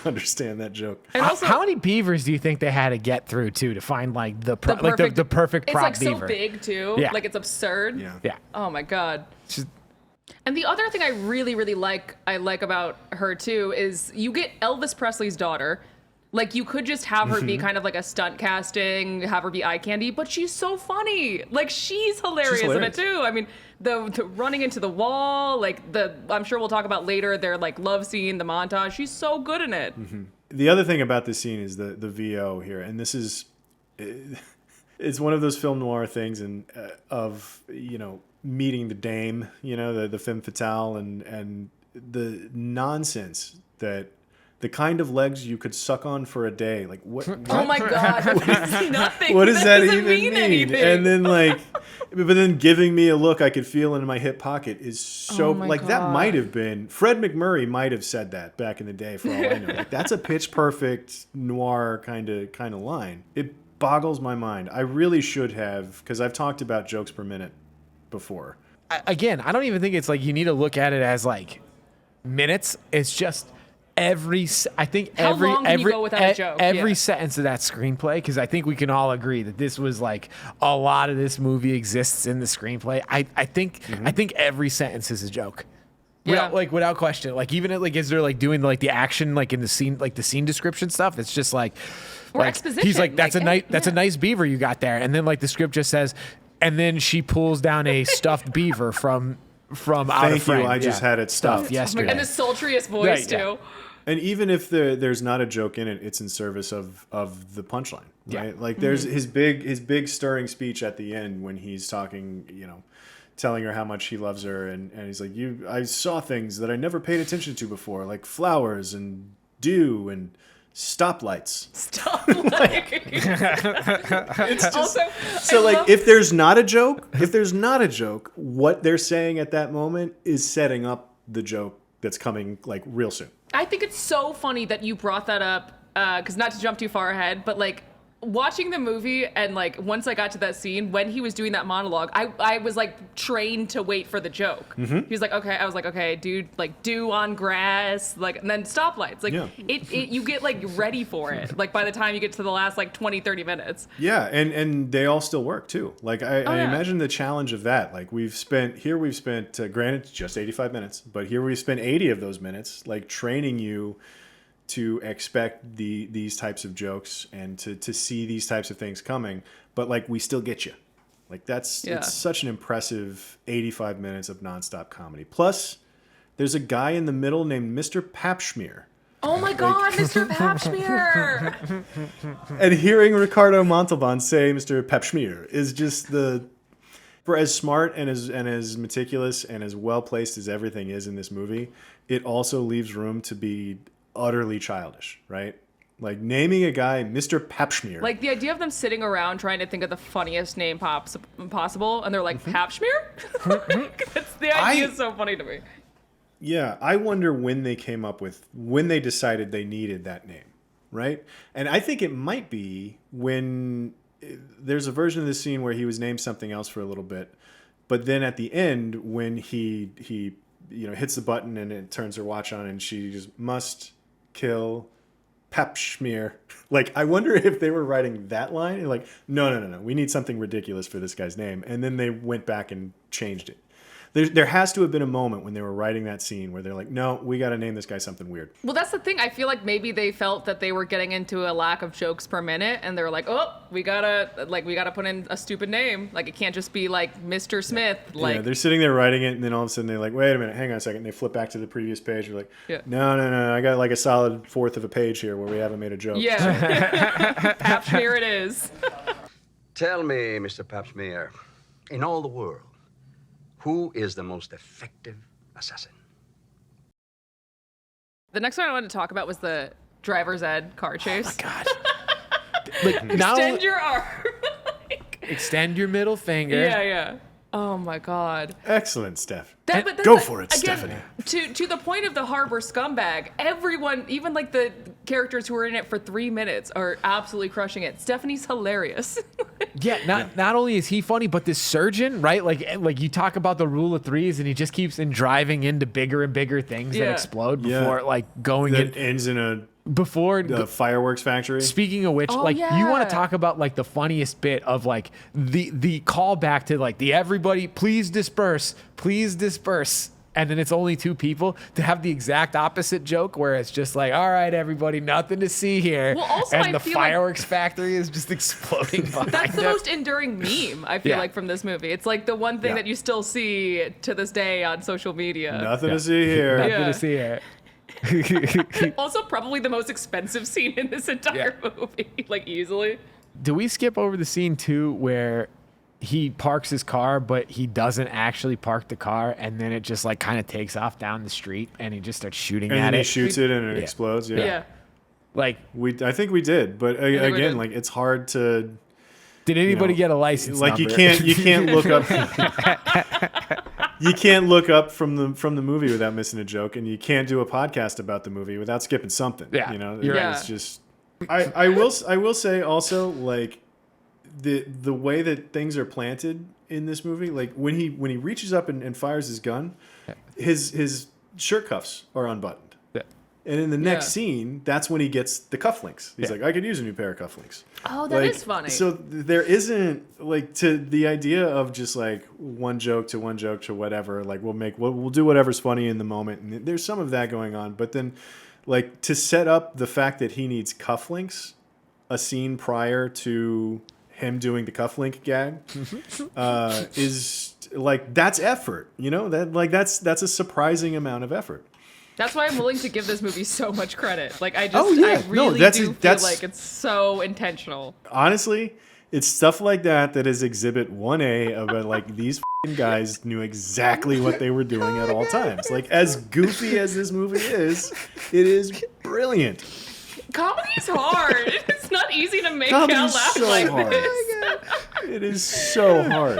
understand that joke. And also, how many beavers do you think they had to get through to find like the perfect prop beaver? It's like so big too. Yeah. Like it's absurd. Yeah. Oh my God. And the other thing I really, really like about her too is you get Elviss Presley's daughter. Like, you could just have her be kind of like a stunt casting, have her be eye candy, but she's so funny. Like, she's hilarious in it too. I mean, the running into the wall, like I'm sure we'll talk about later, their like love scene, the montage. She's so good in it. Mm-hmm. The other thing about this scene is the VO here, and this is, it's one of those film noir things of meeting the dame, the femme fatale, and the nonsense that. The kind of legs you could suck on for a day. Like, what? Oh my God. That means nothing. What does that even mean? Anything. And then, but then giving me a look I could feel in my hip pocket is so, God. That might have been, Fred McMurray might have said that back in the day for all I know. Like, that's a pitch perfect noir kind of line. It boggles my mind. I really should have, because I've talked about jokes per minute before. Again, I don't even think it's like you need to look at it as like minutes. It's just... Every sentence of that screenplay, because I think we can all agree that this was like a lot of this movie exists in the screenplay. I think every sentence is a joke. Without question. Like, even like as they're like doing like the action like in the scene, like the scene description stuff, it's just like Or exposition. He's like, that's like, a nice beaver you got there. And then like the script just says, and then she pulls down a stuffed beaver from out of frame. Thank you. I just had it stuffed yesterday. And the sultriest voice too. And even if there's not a joke in it, it's in service of the punchline, right? Yeah. Like there's his big stirring speech at the end when he's talking, telling her how much he loves her, and he's like, I saw things that I never paid attention to before, like flowers and dew and stoplights. It's just, Also, so like if there's not a joke, what they're saying at that moment is setting up the joke that's coming like real soon. I think it's so funny that you brought that up, because not to jump too far ahead, but like watching the movie and like once I got to that scene when he was doing that monologue, I was like trained to wait for the joke. He was like, okay, I was like, okay, dude, like dew on grass, like, and then stoplights, like it you get like ready for it, like by the time you get to the last like 20-30 minutes. Yeah, and they all still work too. Like I imagine the challenge of that. Like we've spent granted just 85 minutes, but here we've spent 80 of those minutes like training you to expect these types of jokes and to see these types of things coming, but like we still get you. Like it's such an impressive 85 minutes of nonstop comedy. Plus, there's a guy in the middle named Mr. Papschmear. Oh my God, Mr. Papschmear! And hearing Ricardo Montalban say Mr. Papschmear is just for as smart and as meticulous and as well placed as everything is in this movie, it also leaves room to be utterly childish, right? Like naming a guy Mr. Papschmear. Like the idea of them sitting around trying to think of the funniest name possible, and they're like, Papschmear? The idea is so funny to me. Yeah, I wonder when they decided they needed that name, right? And I think it might be when there's a version of the scene where he was named something else for a little bit, but then at the end when he hits the button and it turns her watch on and she just must kill Papschmear. Like, I wonder if they were writing that line and like, no, we need something ridiculous for this guy's name. And then they went back and changed it. There has to have been a moment when they were writing that scene where they're like, no, we got to name this guy something weird. Well, that's the thing. I feel like maybe they felt that they were getting into a lack of jokes per minute, and they were like, oh, we gotta put in a stupid name. Like, it can't just be like Mr. Smith. Like, they're sitting there writing it, and then all of a sudden they're like, wait a minute, hang on a second. And they flip back to the previous page. They're like, no, I got like a solid fourth of a page here where we haven't made a joke. Yeah, Papschmear it is. Tell me, Mr. Papschmear, in all the world, who is the most effective assassin? The next one I wanted to talk about was the driver's ed car chase. Oh my God. Like, Extend your arm. Extend your middle finger. Yeah. Oh my God. Excellent, Steph. Go for it, again, Stephanie. To the point of the harbor scumbag, everyone, even like the characters who are in it for 3 minutes, are absolutely crushing it. Stephanie's hilarious. Not only is he funny, but this surgeon, right? Like you talk about the rule of threes, and he just keeps driving into bigger and bigger things that explode before like going that ends in a fireworks factory. Speaking of which, you want to talk about like the funniest bit of like the callback to like the everybody please disperse, and then it's only two people, to have the exact opposite joke where it's just like, all right, everybody, nothing to see here. Well, also, and the fireworks factory is just exploding behind That's the them. most enduring meme, I feel like, from this movie. It's like the one thing that you still see to this day on social media. Nothing to see here. Nothing to see here. Also, probably the most expensive scene in this entire movie, like easily. Do we skip over the scene too where he parks his car, but he doesn't actually park the car, and then it just like kind of takes off down the street, and he just starts shooting at it? And he shoots it, and it explodes. Yeah. Like I think we did, but again, like it's hard to. Did anybody get a license? Like number? you can't look up. You can't look up from the movie without missing a joke, and you can't do a podcast about the movie without skipping something. Yeah, you're right. It's just. I will say also, like the way that things are planted in this movie, like when he reaches up and fires his gun, his shirt cuffs are unbuttoned. And in the next scene, that's when he gets the cufflinks. He's like, I could use a new pair of cufflinks. Oh, that is funny. So there isn't, like, to the idea of just, like, one joke to whatever. Like, we'll do whatever's funny in the moment. And there's some of that going on. But then, like, to set up the fact that he needs cufflinks a scene prior to him doing the cufflink gag is like, that's effort, you know, that's a surprising amount of effort. That's why I'm willing to give this movie so much credit. Like, I really do feel like it's so intentional. Honestly, it's stuff like that is exhibit 1A about like these guys knew exactly what they were doing at all times. Like, as goofy as this movie is, it is brilliant. Comedy's hard. It's not easy to make Comedy's out laugh so like hard. this. It is so hard.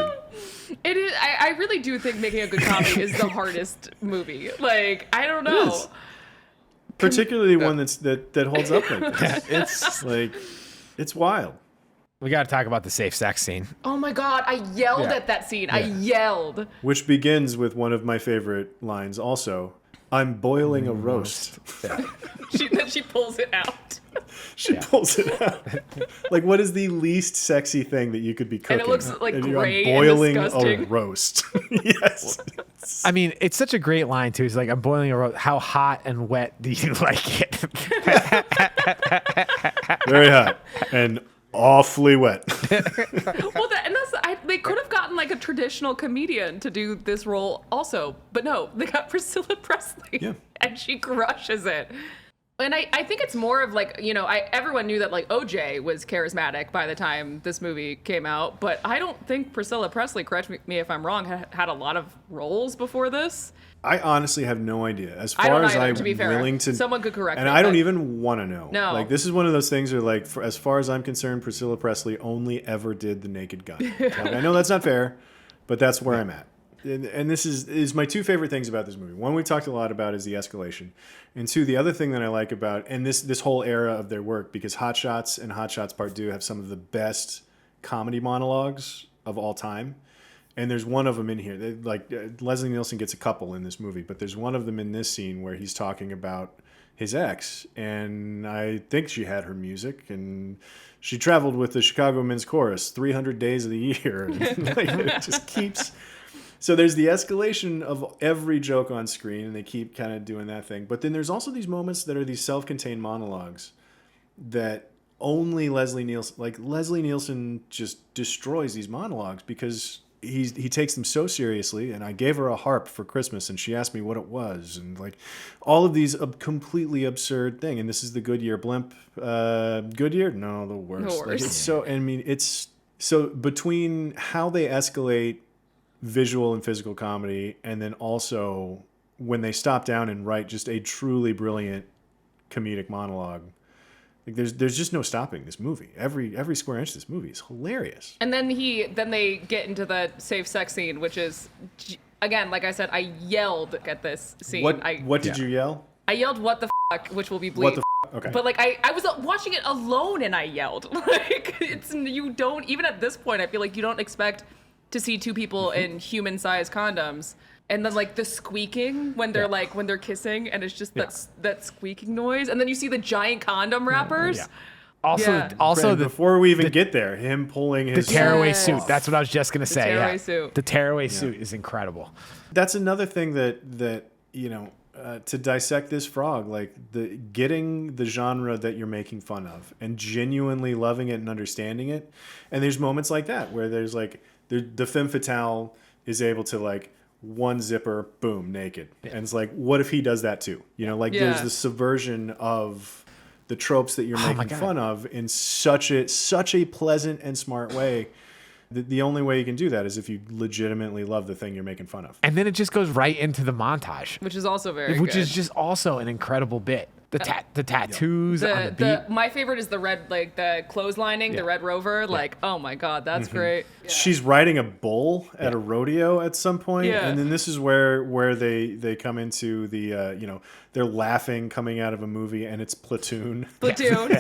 It is. I really do think making a good comedy is the hardest movie. Like, I don't know. Particularly one that holds up like this. It's like, it's wild. We got to talk about the safe sex scene. Oh my God, I yelled at that scene. I yelled. Which begins with one of my favorite lines also. I'm boiling a roast. Then she pulls it out. She pulls it out. Like, what is the least sexy thing that you could be cooking? And it looks like gray I'm boiling and disgusting. a roast. Yes. I mean, it's such a great line, too. It's like, I'm boiling a roast. How hot and wet do you like it? Very hot. And awfully wet. Well, they could have gotten like a traditional comedian to do this role also, but no, they got Priscilla Presley, and she crushes it. And I think it's more of like, you know, everyone knew that like OJ was charismatic by the time this movie came out, but I don't think Priscilla Presley, correct me if I'm wrong, had a lot of roles before this. I honestly have no idea. As far as I'm willing to, someone could correct me. And I don't even want to know. No. Like, this is one of those things where, like, as far as I'm concerned, Priscilla Presley only ever did The Naked Gun. Like, I know that's not fair, but that's where I'm at. And this is my two favorite things about this movie. One, we talked a lot about is the escalation. And two, the other thing that I like about, and this whole era of their work, because Hot Shots and Hot Shots Part 2 have some of the best comedy monologues of all time. And there's one of them in here. Leslie Nielsen gets a couple in this movie, but there's one of them in this scene where he's talking about his ex. And I think she had her music, and she traveled with the Chicago Men's Chorus 300 days of the year. Like, it just keeps... So there's the escalation of every joke on screen, and they keep kind of doing that thing. But then there's also these moments that are these self-contained monologues that only Leslie Nielsen just destroys these monologues because he takes them so seriously. And I gave her a harp for Christmas, and she asked me what it was, and like all of these completely absurd thing. And this is the Goodyear blimp. Goodyear? No, the worst. The worst. Like, it's so. I mean, it's so between how they escalate visual and physical comedy, and then also when they stop down and write just a truly brilliant comedic monologue. Like, there's just no stopping this movie. Every square inch of this movie is hilarious. And then they get into the safe sex scene, which is, again, like I said, I yelled at this scene. What did you yell? I yelled, "What the fuck," which will be bleep. What the f***? Okay. But like I was watching it alone and I yelled. Like, you don't, even at this point, I feel like you don't expect to see two people in human-sized condoms, and then like the squeaking when they're when they're kissing, and it's just that squeaking noise, and then you see the giant condom wrappers. Yeah. Also, before we even get there, him pulling his tearaway suit. That's what I was just gonna say. Tearaway suit. The tearaway suit is incredible. That's another thing that you know, to dissect this frog, like getting the genre that you're making fun of and genuinely loving it and understanding it. And there's moments like that where there's like the femme fatale is able to like one zipper, boom, naked. And it's like, what if he does that too? You know, like there's the subversion of the tropes that you're making fun of in such a pleasant and smart way. The only way you can do that is if you legitimately love the thing you're making fun of. And then it just goes right into the montage, which is also very which good. is just also an incredible bit. The tattoos on the beat. My favorite is the red, like the clotheslining, the Red Rover. Like, oh my God, that's great. Yeah. She's riding a bull at a rodeo at some point, and then this is where they come into the you know, they're laughing coming out of a movie, and it's Platoon. Platoon,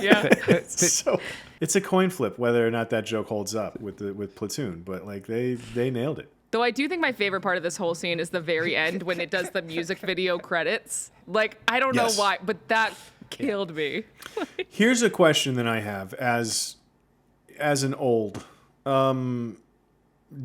So it's a coin flip whether or not that joke holds up with Platoon, but like they nailed it. Though I do think my favorite part of this whole scene is the very end when it does the music video credits. Like, I don't know why, but that killed me. Here's a question that I have as an old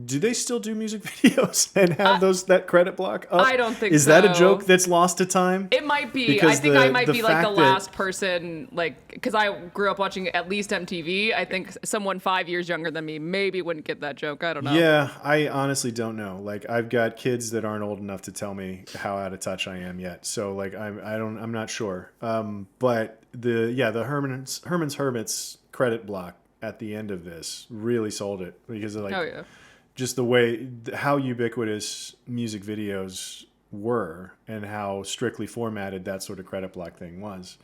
do they still do music videos and have that credit block up? I don't think Is so. that a joke that's lost to time? It might be. Because I think I might the be like the fact that- last person, like, because I grew up watching at least MTV. I think someone 5 years younger than me maybe wouldn't get that joke. I don't know. Yeah, I honestly don't know. Like, I've got kids that aren't old enough to tell me how out of touch I am yet. So, like, I'm not sure. But the Herman's Hermits credit block at the end of this really sold it because of, like, Oh yeah. just the way how ubiquitous music videos were and how strictly formatted that sort of credit block thing was.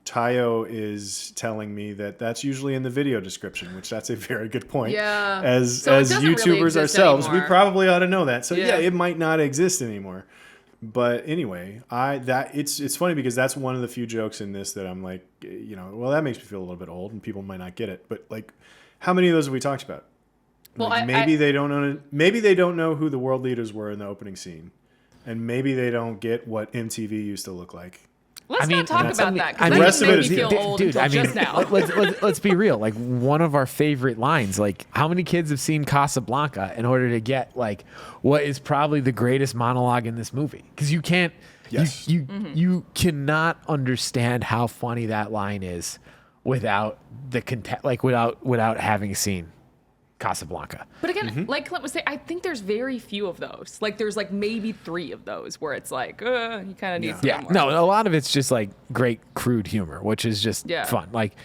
Tayo is telling me that that's usually in the video description, which that's a very good point. Yeah. As So it doesn't really YouTubers exist ourselves, we anymore. probably ought to know that. So Yeah. yeah, it might not exist anymore. But anyway, it's funny because that's one of the few jokes in this that I'm like, well, that makes me feel a little bit old and people might not get it. But like, how many of those have we talked about? Well, Like, maybe they don't know. Maybe they don't know who the world leaders were in the opening scene, and maybe they don't get what MTV used to look like. Let's I mean, not talk that's about something- that I because mean- that rest just of made it me is- feel old until just now. let's be real. Like, one of our favorite lines, like, how many kids have seen Casablanca in order to get, like, what is probably the greatest monologue in this movie? Because you can't, Yes. you cannot understand how funny that line is without the content, like, without having seen Casablanca. But again, like Clint was saying, I think there's very few of those. Like there's like maybe 3 of those where it's like, you kind of need some Yeah, more. no, a lot of it's just like great crude humor, which is just Yeah. fun. Like,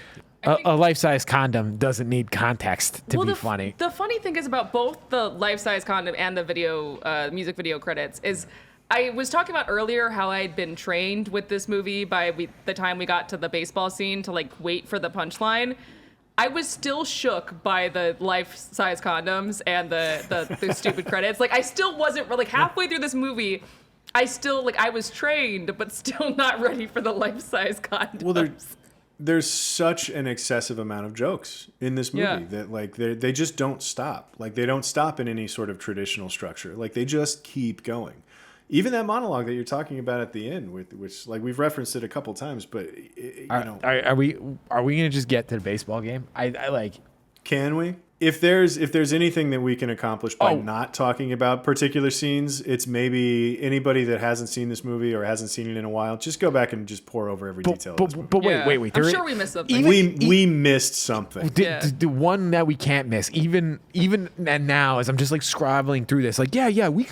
think- a life-size condom doesn't need context to be funny. The funny thing is about both the life-size condom and the video, music video credits is I was talking about earlier how I'd been trained with this movie by the time we got to the baseball scene to like wait for the punchline. I was still shook by the life-size condoms and the stupid credits. Like I still wasn't like halfway through this movie. I still I was trained, but still not ready for the life-size condoms. Well, there's such an excessive amount of jokes in this movie Yeah. that like they just don't stop. Like they don't stop in any sort of traditional structure. Like they just keep going. Even that monologue that you're talking about at the end, which like we've referenced it a couple times, but Are we gonna just get to the baseball game? I like. can we? If there's anything that we can accomplish by not talking about particular scenes, it's maybe anybody that hasn't seen this movie or hasn't seen it in a while, just go back and just pour over every detail. of this movie. But Yeah. wait. I'm there sure is- we missed something. we missed something. The one that we can't miss, even and now, as I'm just like scrabbling through this, like we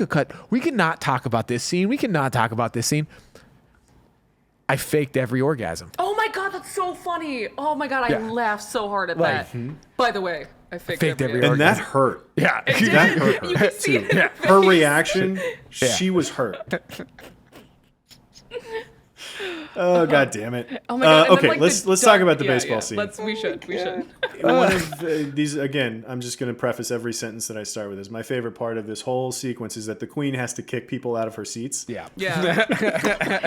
could not talk about this scene. We could not talk about this scene. I faked every orgasm. Oh my god, that's so funny. Oh my god, I Yeah. laughed so hard at Like, that. By the way, I faked Faked every every And that hurt. Yeah, That hurt You her can see too. it in her Her face. reaction, she was hurt. Oh god damn it! Oh my god. and then, okay, like, let's the talk about the yeah, baseball yeah. scene. We should. One of these again. I'm just going to preface every sentence that I start with. Is my favorite part of this whole sequence is that the queen has to kick people out of her seats. yeah. Yeah.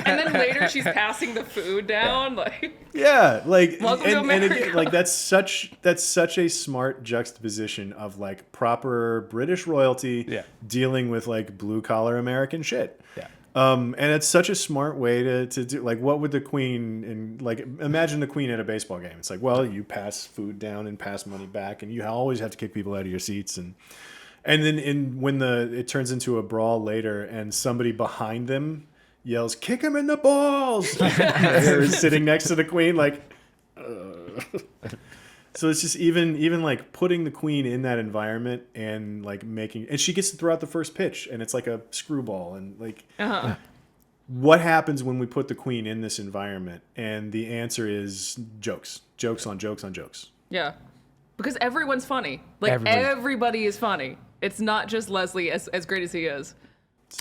And then later she's passing the food down. Like Yeah, like Welcome to and America. again, like that's such a smart juxtaposition of like proper British royalty dealing with like blue collar American shit. Yeah. And it's such a smart way to do. Like, what would the queen and like imagine the queen at a baseball game? It's like, well, you pass food down and pass money back, and you always have to kick people out of your seats, and then when it turns into a brawl later, and somebody behind them yells, "Kick him in the balls!" They're sitting next to the queen, like. So it's just even like putting the queen in that environment and like and she gets to throw out the first pitch and it's like a screwball and like what happens when we put the queen in this environment? And the answer is jokes on jokes. yeah. Because everyone's funny. Like everybody is funny. It's not just Leslie as great as he is.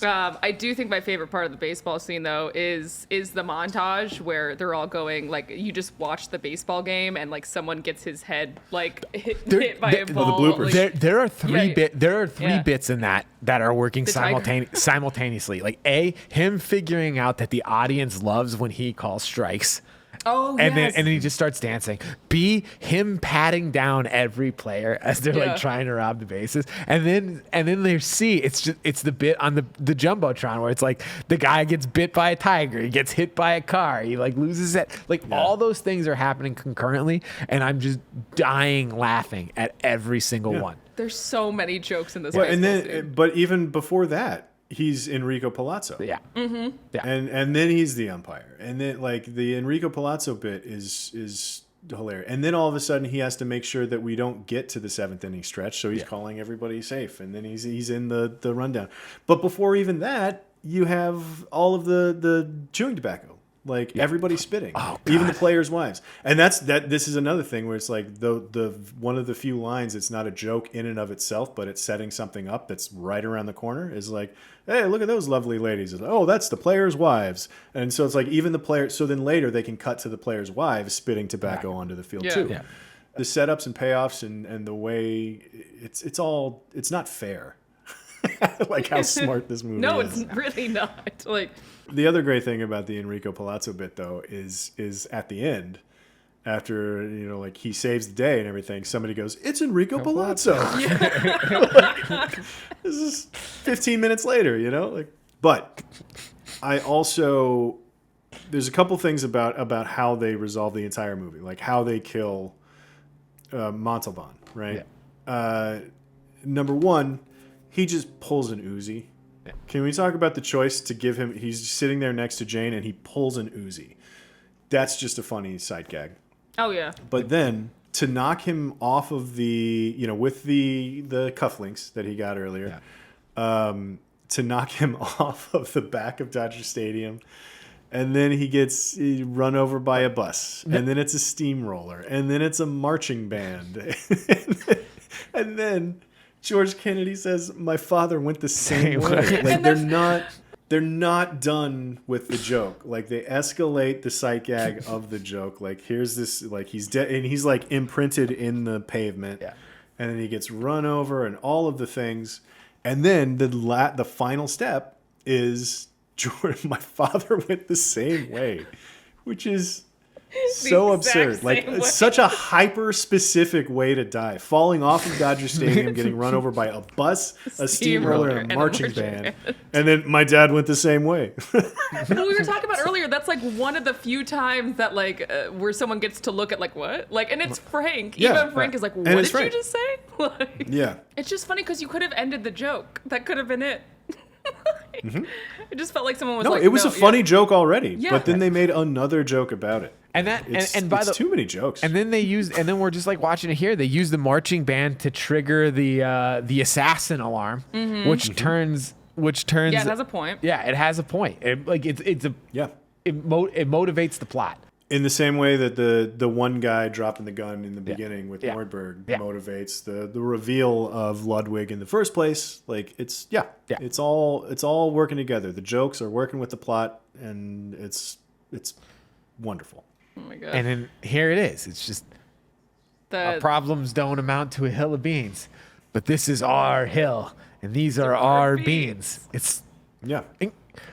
I do think my favorite part of the baseball scene, though, is the montage where they're all going, like, you just watch the baseball game and, like, someone gets his head, like, hit by a ball. the bloopers. Like, There are three Yeah. bits in that are working The tiger. simultaneously. Like him figuring out that the audience loves when he calls strikes, Oh, and yes. then he just starts dancing. B, him patting down every player as they're Yeah. like trying to rob the bases. And then there's C, it's the bit on the Jumbotron where it's like the guy gets bit by a tiger, he gets hit by a car, he like loses it. Like all those things are happening concurrently, and I'm just dying laughing at every single one. There's so many jokes in this. Well, and baseball then, scene. but even before that, he's Enrico Palazzo. Yeah. Mm-hmm. Yeah. And then he's the umpire. And then like the Enrico Palazzo bit is hilarious. And then all of a sudden he has to make sure that we don't get to the 7th inning stretch, so he's calling everybody safe, and then he's in the rundown. But before even that, you have all of the chewing tobacco. Like everybody's spitting, even the players' wives, and this is another thing where it's like the one of the few lines. It's not a joke in and of itself, but it's setting something up that's right around the corner. Is like, hey, look at those lovely ladies. It's like, oh, that's the players' wives, and so it's like even the player. So then later they can cut to the players' wives spitting tobacco onto the field too. Yeah. The setups and payoffs and the way it's not fair. Like how smart this movie No, is. it's really not. Like, The other great thing about the Enrico Palazzo bit, though, is at the end, after like he saves the day and everything, somebody goes, "It's Enrico Palazzo." This is 15 minutes later, But I also there's a couple things about how they resolve the entire movie, like how they kill Montalban, right? Yeah. Number one, he just pulls an Uzi. Can we talk about the choice to give him? He's sitting there next to Jane, and he pulls an Uzi. That's just a funny sight gag. oh yeah. But then to knock him off of the, with the cufflinks that he got earlier, to knock him off of the back of Dodger Stadium, and then he gets run over by a bus, and then it's a steamroller, and then it's a marching band, and then George Kennedy says, "My father went the same way." Like they're not done with the joke. Like they escalate the sight gag of the joke. Like here's this, like he's dead, and he's like imprinted in the pavement. Yeah. And then he gets run over, and all of the things, and then the final step is George. My father went the same way, which is so exact absurd. Like same way. it's such a hyper specific way to die. Falling off of Dodger Stadium, getting run over by a bus, a steamroller, and a marching band. And then my dad went the same way. Well, we were talking about earlier. That's like one of the few times that where someone gets to look at like what, like, and it's Frank. Yeah, Even Frank is like, "What and did it's Frank. you just say?" Like, Yeah. It's just funny because you could have ended the joke. That could have been it. It just felt like someone was No, like, it was a funny yeah. joke already. Yeah. But then they made another joke about it. And that and by it's the too many jokes. And then then we're just like watching it here. They use the marching band to trigger the assassin alarm, which turns. Yeah, it has a point. Yeah, it has a point. It motivates the plot. In the same way that the one guy dropping the gun in the beginning with Nordberg motivates the reveal of Ludwig in the first place. Like it's all working together. The jokes are working with the plot, and it's wonderful. Oh my god. And then here it is. It's just our problems don't amount to a hill of beans, but this is our hill, and these are our beans. It's Yeah.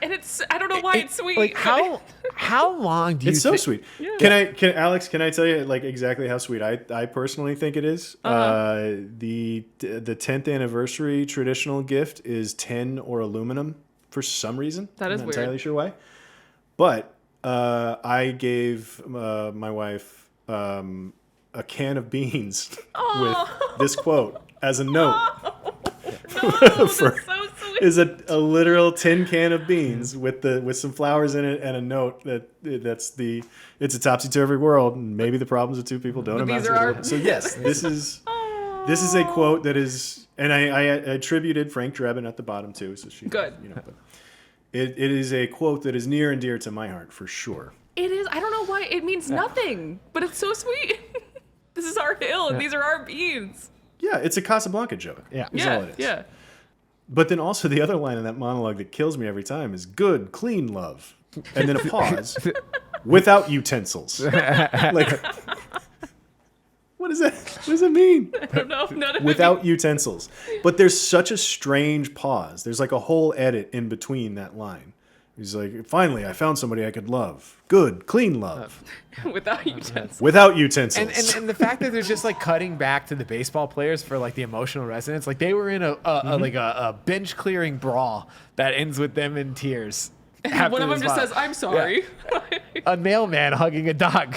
And it's, I don't know why it's sweet. Like how long do you? It's so thi- sweet. Yeah. Alex? Can I tell you like exactly how sweet I personally think it is? The 10th anniversary traditional gift is tin or aluminum for some reason. That is I'm not weird. entirely sure why, but I gave my wife a can of beans with this quote as a note. That's so sweet. Is a literal tin can of beans with some flowers in it and a note it's a topsy-turvy world, and maybe the problems of two people don't amount these to are a world. So yes, this is a quote that is, and I attributed Frank Drebin at the bottom too, so she Good. But it is a quote that is near and dear to my heart for sure. It is. I don't know why it means nothing, but it's so sweet. This is our hill, and these are our beans. Yeah, it's a Casablanca joke. Yeah. is all it is. Yeah. But then also the other line in that monologue that kills me every time is "good, clean love," and then a pause without utensils. Like, what does that mean? I don't know. None of Without utensils. But there's such a strange pause. There's like a whole edit in between that line, He's like, finally, I found somebody I could love. Good, clean love. Without utensils. Without utensils. And the fact that there's just like cutting back to the baseball players for like the emotional resonance, like they were in a bench clearing brawl that ends with them in tears. One of them just says, "I'm sorry." Yeah. A mailman hugging a dog.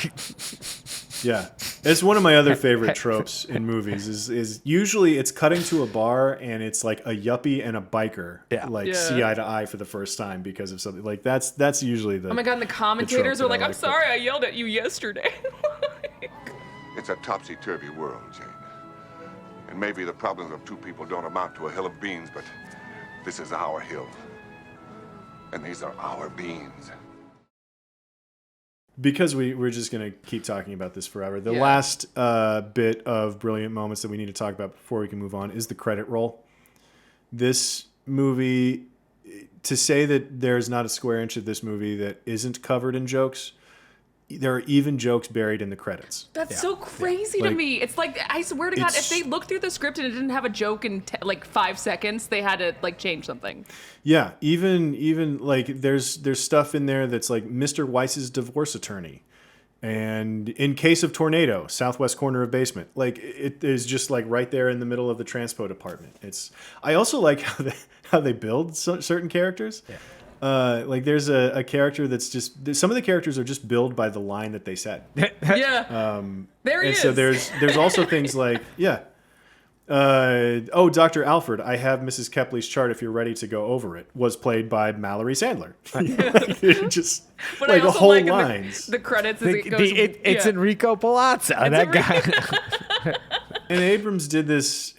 Yeah, it's one of my other favorite tropes in movies. Is usually it's cutting to a bar and it's like a yuppie and a biker see eye to eye for the first time because of something. Like that's usually the. Oh my god! And the commentators are like, "I'm sorry, I yelled at you yesterday." It's a topsy-turvy world, Jane. And maybe the problems of two people don't amount to a hill of beans, but this is our hill. And these are our beans. Because we're just going to keep talking about this forever. The last bit of brilliant moments that we need to talk about before we can move on is the credit roll. This movie, to say that there's not a square inch of this movie that isn't covered in jokes, there are even jokes buried in the credits. That's so crazy to me. It's like, I swear to God, if they looked through the script and it didn't have a joke in like 5 seconds, they had to like change something. Yeah, even like there's stuff in there that's like Mr. Weiss's divorce attorney, and in case of tornado, southwest corner of basement. Like it is just like right there in the middle of the transpo department. I also like how they build certain characters. Yeah. Like there's a character that's just, some of the characters are just billed by the line that they said. Yeah. There he is. So there's also things like, Dr. Alfred, I have Mrs. Kepley's chart if you're ready to go over it, was played by Mallory Sandler. Just but like I also whole like lines. The credits as it goes. It's Enrico Palazzo, that guy. And Abrams did this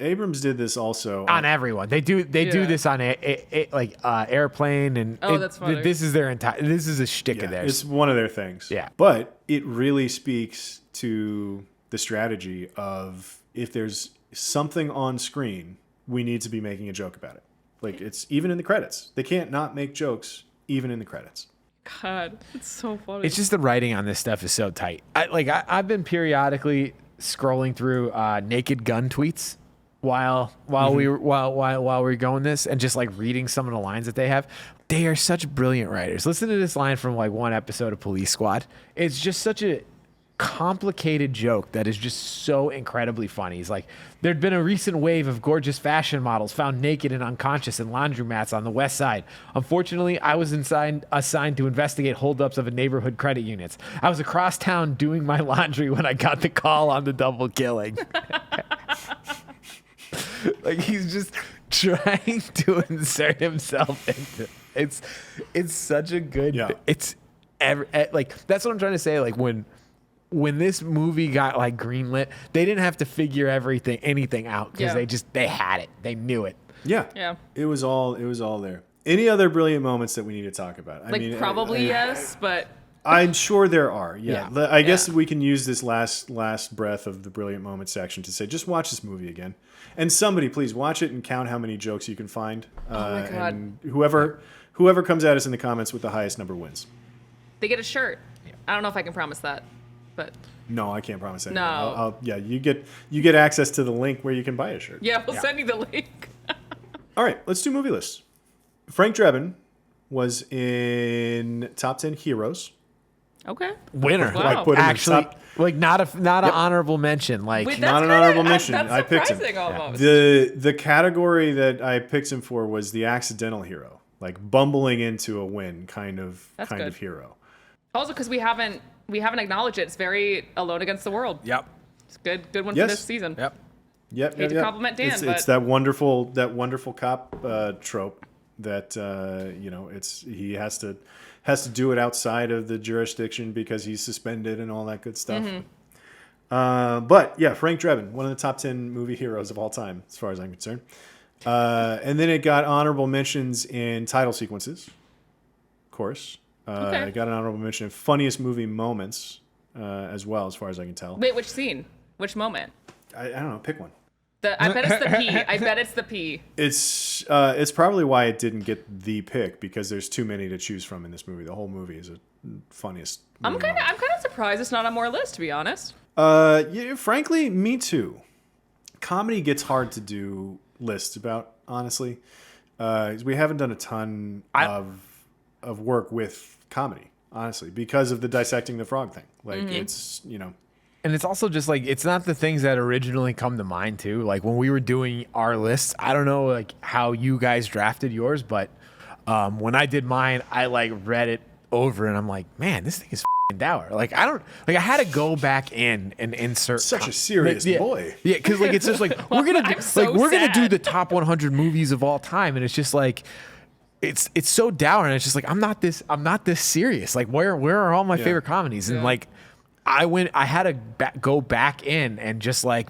also on everyone. They do this on Airplane, and that's funny. This is their entire. This is a shtick of theirs. It's one of their things. Yeah, but it really speaks to the strategy of, if there's something on screen, we need to be making a joke about it. Like, it's even in the credits. They can't not make jokes even in the credits. God, it's so funny. It's just the writing on this stuff is so tight. I've been periodically scrolling through Naked Gun tweets while we were going this, and just like reading some of the lines that they have. They are such brilliant writers. Listen to this line from like one episode of Police Squad. It's just such a complicated joke that is just so incredibly funny. He's like, there'd been a recent wave of gorgeous fashion models found naked and unconscious in laundromats on the west side. Unfortunately, I was assigned to investigate holdups of a neighborhood credit units. I was across town doing my laundry when I got the call on the double killing. Like, he's just trying to insert himself into it's such a good that's what I'm trying to say. Like, when this movie got like greenlit, they didn't have to figure anything out, because they had it. They knew it. Yeah. It was all there. Any other brilliant moments that we need to talk about? Yes, but I'm sure there are. Yeah. I guess we can use this last breath of the brilliant moments section to say, just watch this movie again. And somebody please watch it and count how many jokes you can find. Oh my God. And whoever comes at us in the comments with the highest number wins. They get a shirt. I don't know if I can promise that. But no, I can't promise anything. No. You get access to the link where you can buy a shirt. Yeah, we'll send you the link. All right, let's do movie lists. Frank Drebin was in top 10 heroes. Okay. Winner. Wow. Like, put him actually, in top, like not an honorable mention. Like, not an honorable mention. That's I picked him. Almost. The category that I picked him for was the accidental hero, like bumbling into a win kind of hero. Also, because we haven't acknowledged it. It's very Alone Against the World. Yep. It's good one for this season. Yep. Hate to compliment Dan, it's that wonderful cop trope that he has to do it outside of the jurisdiction because he's suspended and all that good stuff. Mm-hmm. But yeah, Frank Drebin, one of the top 10 movie heroes of all time, as far as I'm concerned. And then it got honorable mentions in title sequences, of course. I got an honorable mention in funniest movie moments as well, as far as I can tell. Wait, which scene? Which moment? I don't know. Pick one. I bet it's the P. I bet it's the P. It's probably why it didn't get the pick, because there's too many to choose from in this movie. The whole movie is the funniest. I'm kind of surprised it's not on more list, to be honest. Frankly, me too. Comedy gets hard to do lists about, honestly. We haven't done a ton of work with comedy, honestly, because of the dissecting the frog thing. Like it's And it's also just like, it's not the things that originally come to mind too. Like when we were doing our lists, I don't know like how you guys drafted yours, but when I did mine, I like read it over and I'm like, man, this thing is f***ing dour. Like I had to go back in and insert such a serious boy. Yeah, because like it's just like we're gonna I'm do the top 100 movies of all time, and it's just like it's so dour, and it's just like I'm not this serious. Like where are all my favorite comedies? And like I had to go back in and just like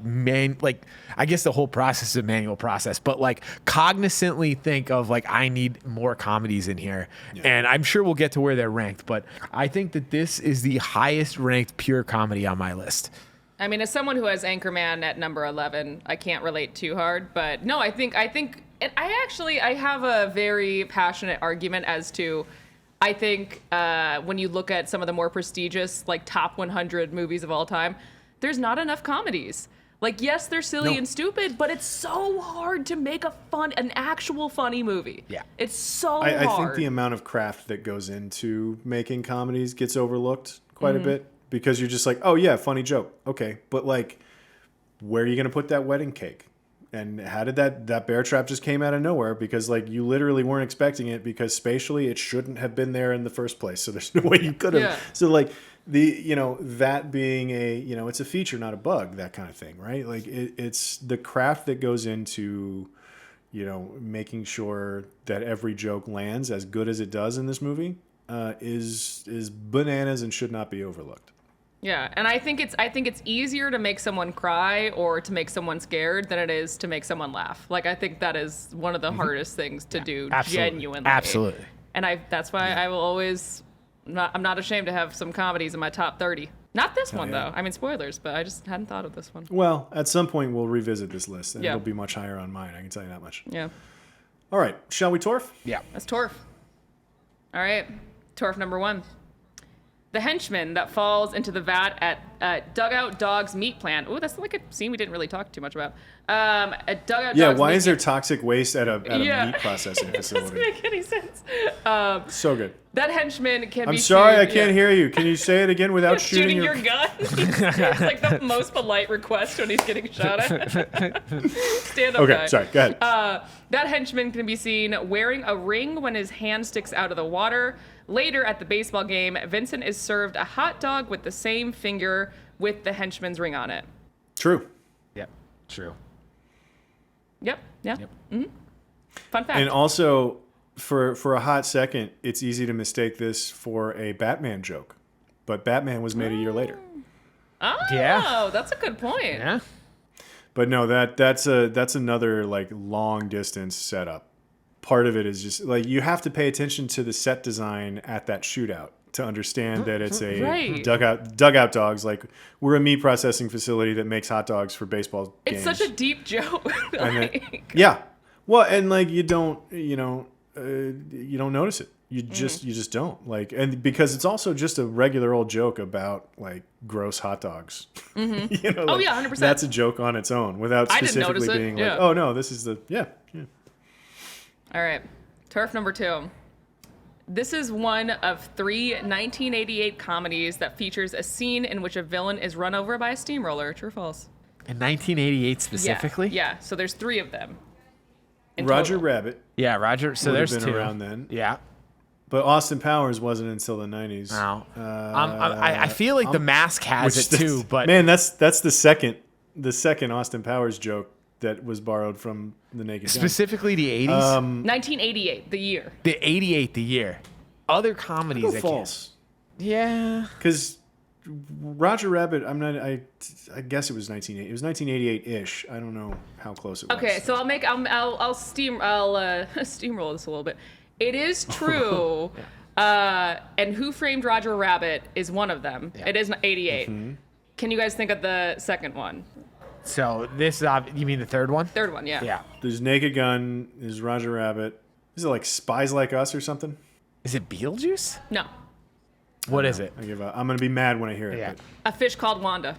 I guess the whole process is a manual process, but like cognizantly think of like I need more comedies in here, and I'm sure we'll get to where they're ranked, but I think that this is the highest ranked pure comedy on my list. I mean, as someone who has Anchorman at number 11, I can't relate too hard, but no, I think, and I have a very passionate argument as to. I think when you look at some of the more prestigious, like top 100 movies of all time, there's not enough comedies. Like, yes, they're silly and stupid, but it's so hard to make an actual funny movie. Yeah. It's so hard. I think the amount of craft that goes into making comedies gets overlooked quite a bit because you're just like, oh, yeah, funny joke. Okay. But, like, where are you going to put that wedding cake? And how did that bear trap just came out of nowhere? Because like you literally weren't expecting it because spatially it shouldn't have been there in the first place. So there's no way you could have. Yeah. So like that being it's a feature, not a bug, that kind of thing, right? Like it's the craft that goes into, making sure that every joke lands as good as it does in this movie is bananas and should not be overlooked. Yeah, and I think it's easier to make someone cry or to make someone scared than it is to make someone laugh. Like I think that is one of the hardest things to do genuinely. Absolutely. And that's why I will always I'm not ashamed to have some comedies in my top 30. Not this one though. I mean spoilers, but I just hadn't thought of this one. Well, at some point we'll revisit this list and it'll be much higher on mine, I can tell you that much. Yeah. All right, shall we torf? Yeah. Let's torf. All right. Torf number 1. The henchman that falls into the vat at Dugout Dog's meat plant. Ooh, that's like a scene we didn't really talk too much about. At Dugout Dog's why is there toxic waste at a meat processing facility? It doesn't make any sense. So good. That henchman can be I'm sorry, seen, I can't hear you. Can you say it again without shooting your gun? It's like the most polite request when he's getting shot at. Stand up, guy. Sorry, go ahead. That henchman can be seen wearing a ring when his hand sticks out of the water. Later at the baseball game, Vincent is served a hot dog with the same finger with the henchman's ring on it. True. Yep. True. Yep. Yeah. Yep. Mm-hmm. Fun fact. And also, for a hot second, it's easy to mistake this for a Batman joke, but Batman was made a year later. Oh, that's a good point. Yeah. But no, that's another like long distance setup. Part of it is just like you have to pay attention to the set design at that shootout to understand that it's a dugout dogs. Like we're a meat processing facility that makes hot dogs for baseball games. It's such a deep joke. Well, and like you don't notice it. You just don't like, and because it's also just a regular old joke about like gross hot dogs. Mm-hmm. 100%. That's a joke on its own without specifically being like, oh no, this is the All right, turf number 2. This is one of 3 1988 comedies that features a scene in which a villain is run over by a steamroller. True or false? In 1988 specifically? Yeah. So there's 3 of them. Roger Rabbit. Yeah, Roger. So would there's have been 2 around then. Yeah. But Austin Powers wasn't until the 90s. No. I feel like The Mask has it too, but man, that's the second Austin Powers joke that was borrowed from The Naked Gun. Specifically the 80s? 1988, the year. The 88, the year. Other comedies. That's false. Yeah. Because Roger Rabbit, I guess it was 1980. It was 1988-ish. I don't know how close it was. Okay, so I'll steamroll this a little bit. It is true. And Who Framed Roger Rabbit is one of them. Yeah. It is 88. Mm-hmm. Can you guys think of the second one? So this is, you mean the third one? Third one, yeah. Yeah. There's Naked Gun, there's Roger Rabbit. Is it like Spies Like Us or something? Is it Beetlejuice? No. What is it? I give up. I'm going to be mad when I hear it. Yeah. A Fish Called Wanda.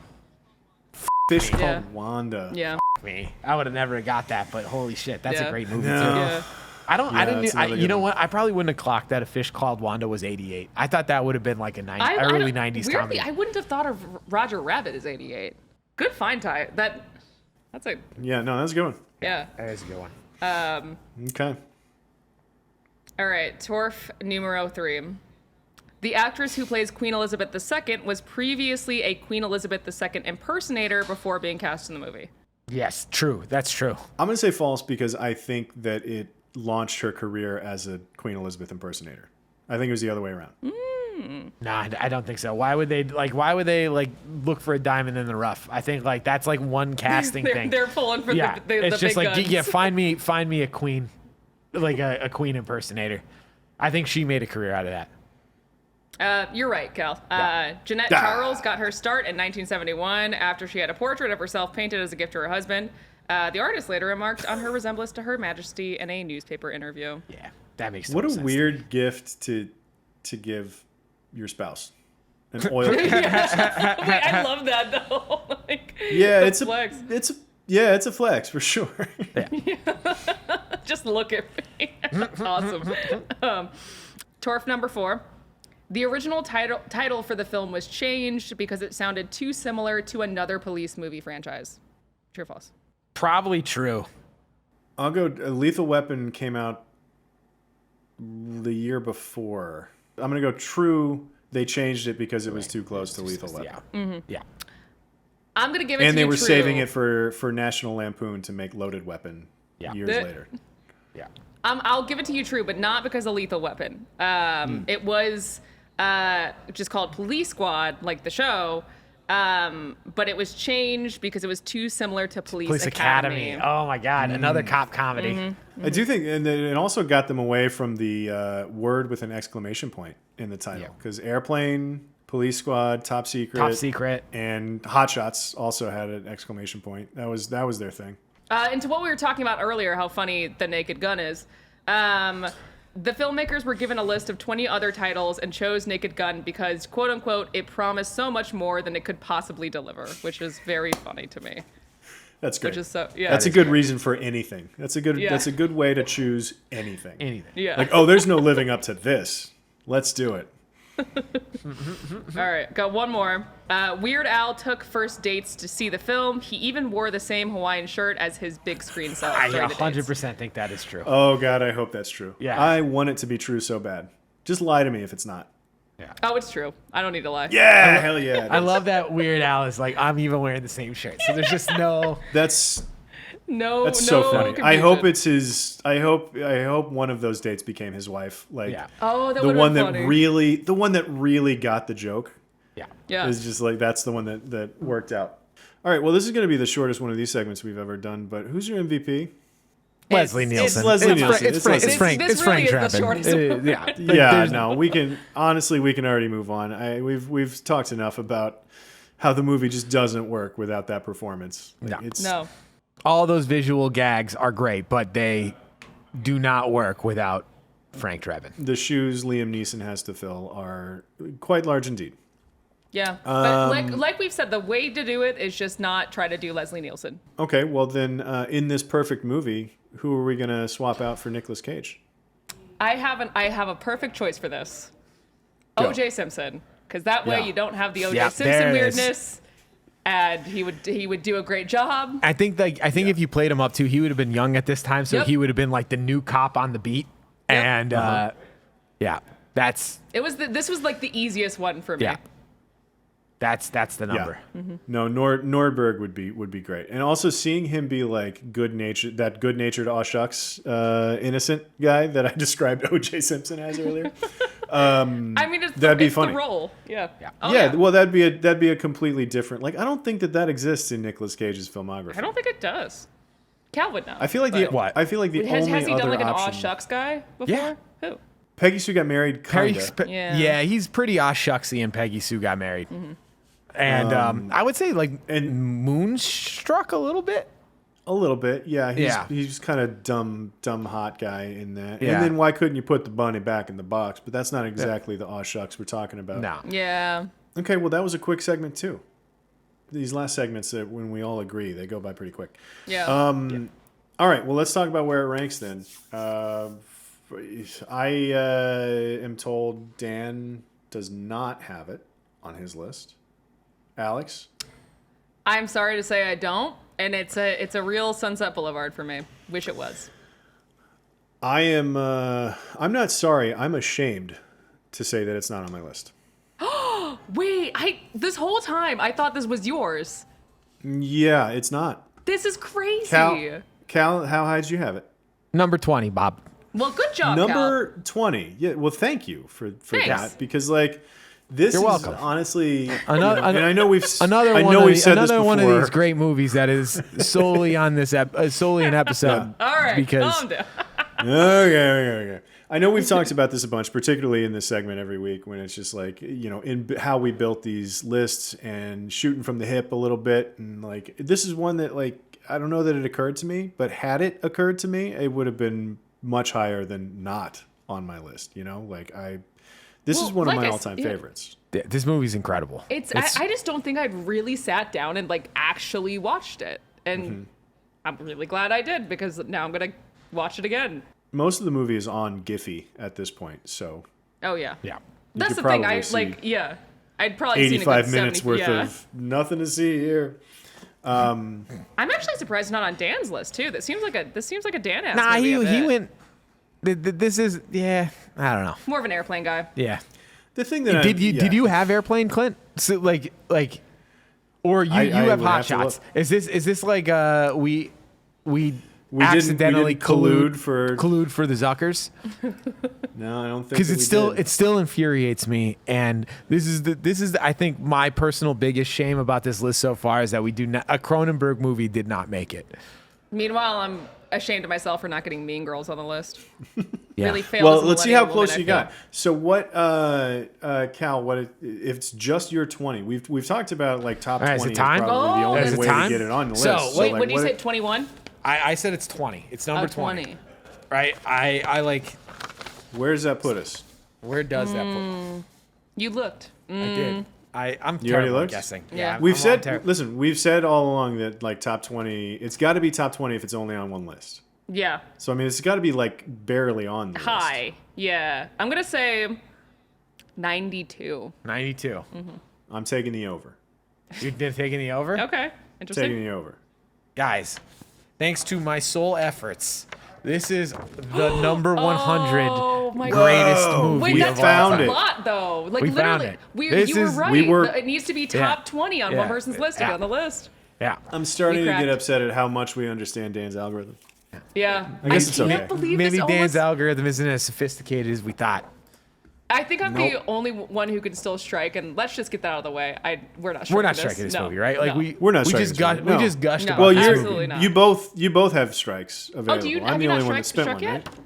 Fish Called Wanda. Yeah. Me. I would have never got that, but holy shit, that's a great movie too. Yeah. I don't. Yeah, I that's didn't. another You good know one. what? I probably wouldn't have clocked that a fish called Wanda was 88. I thought that would have been like a early 90s weirdly, comedy. I wouldn't have thought of Roger Rabbit as 88. Good find, Ty. That's a Yeah, no, that's a good one. yeah. That is a good one. Okay. All right, Torf numero 3. The actress who plays Queen Elizabeth II was previously a Queen Elizabeth II impersonator before being cast in the movie. Yes, true. That's true. I'm going to say false because I think that it launched her career as a Queen Elizabeth impersonator. I think it was the other way around. Nah, I don't think so. Why would they look for a diamond in the rough? I think like that's like one casting thing. They're pulling for Yeah, the it's big just like guns. yeah, find me a queen, like a queen impersonator. I think she made a career out of that. You're right, Cal. Jeanette Ah. Charles got her start in 1971 after she had a portrait of herself painted as a gift to her husband. The artist later remarked on her resemblance to Her Majesty in a newspaper interview. Yeah, that makes What a total sense. weird gift to give your spouse. An oil painting. Wait, I love that though. Like, Yeah, the it's flex. it's a flex for sure. Just look at me. Awesome. Torf number 4. The original title for the film was changed because it sounded too similar to another police movie franchise. True or false? Probably true. I'll go. Lethal Weapon came out the year before. I'm gonna go true. They changed it because it was too close to Lethal Weapon. Yeah. Yeah. I'm gonna give it to you. And they were true. saving it for National Lampoon to make Loaded Weapon years later. Yeah. I'll give it to you true, but not because of Lethal Weapon. It was just called Police Squad, like the show, but it was changed because it was too similar to Police Academy. Oh my God, another cop comedy. I do think, and it also got them away from the word with an exclamation point in the title because Airplane, Police Squad, Top Secret, and Hot Shots also had an exclamation point. That was their thing. And to what we were talking about earlier, how funny The Naked Gun is. The filmmakers were given a list of 20 other titles and chose Naked Gun because, quote unquote, it promised so much more than it could possibly deliver, which is very funny to me. That's great. Which is so, yeah. That's a good reason for anything. That's a good. Yeah. That's a good way to choose anything. Anything. Yeah. Like, oh, there's no living up to this. Let's do it. All right, got one more. Weird Al took first dates to see the film. He even wore the same Hawaiian shirt as his big screen self. I during the dates. 100% think that is true. Oh God, I hope that's true. Yeah. I want it to be true so bad. Just lie to me if it's not. Oh, it's true. I don't need to lie. Yeah, hell yeah. I love that Weird Al is like, I'm even wearing the same shirt. So there's just no. That's No, so no funny. I hope confusion. it's his. I hope one of those dates became his wife. Like Yeah. Oh, that the would one been that funny. the one that really got the joke Yeah. Yeah. is just like that's the one that worked out. All right. Well, this is going to be the shortest one of these segments we've ever done. But who's your MVP? Leslie Nielsen. It's Leslie Nielsen. It's Frank. Leslie It's Frank. This It's Frank really is the Drebin. shortest Yeah. Like, Yeah, there's- no, we can already move on. We've talked enough about how the movie just doesn't work without that performance. Like, No. it's, No. All those visual gags are great, but they do not work without Frank Drebin. the shoes Liam Neeson has to fill are quite large indeed. Yeah. But like we've said, the way to do it is just not try to do Leslie Nielsen. Okay, well then, in this perfect movie, who are we gonna swap out for Nicolas Cage? I have a perfect choice for this. Go. O.J. Simpson, because that way Yeah. you don't have the O.J. Yeah, Simpson there it is. weirdness, and he would do a great job. I think if you played him up too, he would have been young at this time, so Yep. he would have been like the new cop on the beat. Yep. And yeah, that's This was like the easiest one for me. yeah, that's the number. Yeah. No, Nordberg would be great, and also seeing him be like good natured aw shucks innocent guy that I described O.J. Simpson as earlier. I mean, That'd be it's funny. the role. Yeah. Yeah. Oh, yeah, well, that'd be a completely different. Like, I don't think that exists in Nicolas Cage's filmography. I don't think it does. Cal would know. I feel like but- I feel like the Has only he other done like an aw option. shucks guy before? Yeah. Who? Peggy Sue got married. Kinda. Yeah. He's pretty aw shucksy, and Peggy Sue got married. And I would say like Moonstruck a little bit. A little bit, yeah. Yeah. He's kind of dumb hot guy in that. Yeah. And then why couldn't you put the bunny back in the box? But that's not exactly the aw shucks we're talking about. No. Yeah. Okay, well that was a quick segment too. These last segments, when we all agree, they go by pretty quick. Yeah. All right, well, let's talk about where it ranks then. I am told Dan does not have it on his list. Alex? I'm sorry to say I don't, and it's a real Sunset Boulevard for me. Wish it was. I'm not sorry. I'm ashamed to say that it's not on my list. Wait, this whole time I thought this was yours. Yeah, it's not. This is crazy. Cal, how high did you have it? Number 20, Bob. Well, good job, Number 20. Yeah, well, thank you for Thanks. that, because like this You're is welcome. honestly, Another, and I know we've another I one know of we've the- said this another one of before. these great movies that is solely on this solely an episode. All right, because calm down. Okay. I know we've talked about this a bunch, particularly in this segment every week, when it's just like, in how we built these lists and shooting from the hip a little bit. And like, this is one that like, I don't know that it occurred to me, but had it occurred to me, it would have been much higher than not on my list. This is one of my all-time favorites. this movie's incredible. I just don't think I'd really sat down and like actually watched it. And I'm really glad I did, because now I'm going to watch it again. Most of the movie is on Giphy at this point, so Oh, yeah. Yeah. That's could the thing. probably I see yeah. I'd probably seen a 85 good minutes 70, worth of nothing to see here. I'm actually surprised it's not on Dan's list too. This seems like a Dan ass Nah, movie. he went. This is I don't know. more of an airplane guy. Yeah. The thing that Did you have Airplane, Clint? So or you I have would Hot have to Shots? look. Is this like we didn't accidentally collude for the Zuckers? No, I don't think Because that we it still infuriates me, and this is I think my personal biggest shame about this list so far is that we do not, a Cronenberg movie did not make it. Meanwhile, I'm ashamed of myself for not getting Mean Girls on the list. Yeah. Really failed. Well, as a let's see how millennial close woman, you I feel. got. So what, Cal? What if it's just your 20? We've talked about like top All right, is 20 it time? is probably the Oh, only is it way time? to get it on the So, list. Wait, like, what did you say? 21? I said it's 20. It's number 20. Right? I like. Where does that put us? Where does that put? You looked. I did. I'm You already terrible at looked? guessing. Yeah. We've I'm said, terrible. listen, we've said all along that like top 20, it's got to be top 20 if it's only on one list. Yeah. So I mean, it's got to be like barely on the list. High. Yeah. I'm gonna say 92. 92. I'm taking the over. You're taking the over? Okay. Interesting. Taking the over. Guys, thanks to my sole efforts, this is the number 100 Oh my greatest God. movie Wait, We that's of all found a it. lot though. Like We found literally, it. you were right. we were- It needs to be top 20 on Yeah. one person's list to Yeah. be on the list. Yeah. I'm starting We to get cracked. upset at how much we understand Dan's algorithm. Yeah. I guess it's can't okay. believe Maybe this Dan's almost, algorithm isn't as sophisticated as we thought. I think I'm Nope. the only one who can still strike, and let's just get that out of the way. We're not striking We're not this. striking this No. movie, right? Like No. We're not we striking just this movie. No. we just gushed No. about Well, this absolutely movie. not. you both have strikes available. Oh, do you I'm have the you only not one that spent struck one, yet? right?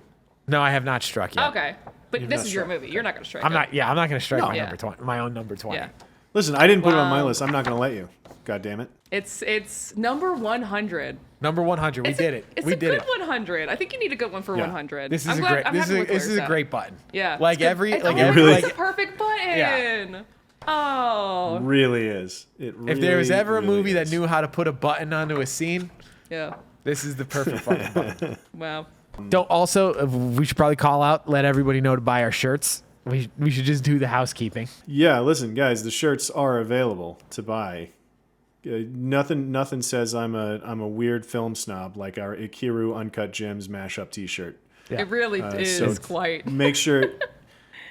No, I have not struck yet. Okay, but this not is your struck. movie. You're not going to strike. I'm it. not. Yeah, I'm not going to strike my Yeah. number 20. My own number 20. Yeah. Listen, I didn't put it on my Wow. list. I'm not going to let you. God damn it. It's number 100. Number 100. We did it. It's We a did good it. 100. I think you need a good one for Yeah. 100. This is I'm a glad- great. I'm This happy with where is it's a at. great button. Yeah. Like it's good. every It's, like oh, every really- it's like a perfect button. Yeah. Oh. Really is. It really, if there was ever a really movie is. that knew how to put a button onto a scene, Yeah. this is the perfect fucking button. Wow. Don't also we should probably call out, let everybody know to buy our shirts. We should just do the housekeeping. Yeah, listen, guys, the shirts are available to buy. Nothing says I'm a weird film snob like our Ikiru Uncut Gems mashup T-shirt. Yeah. It really is so quite. Make sure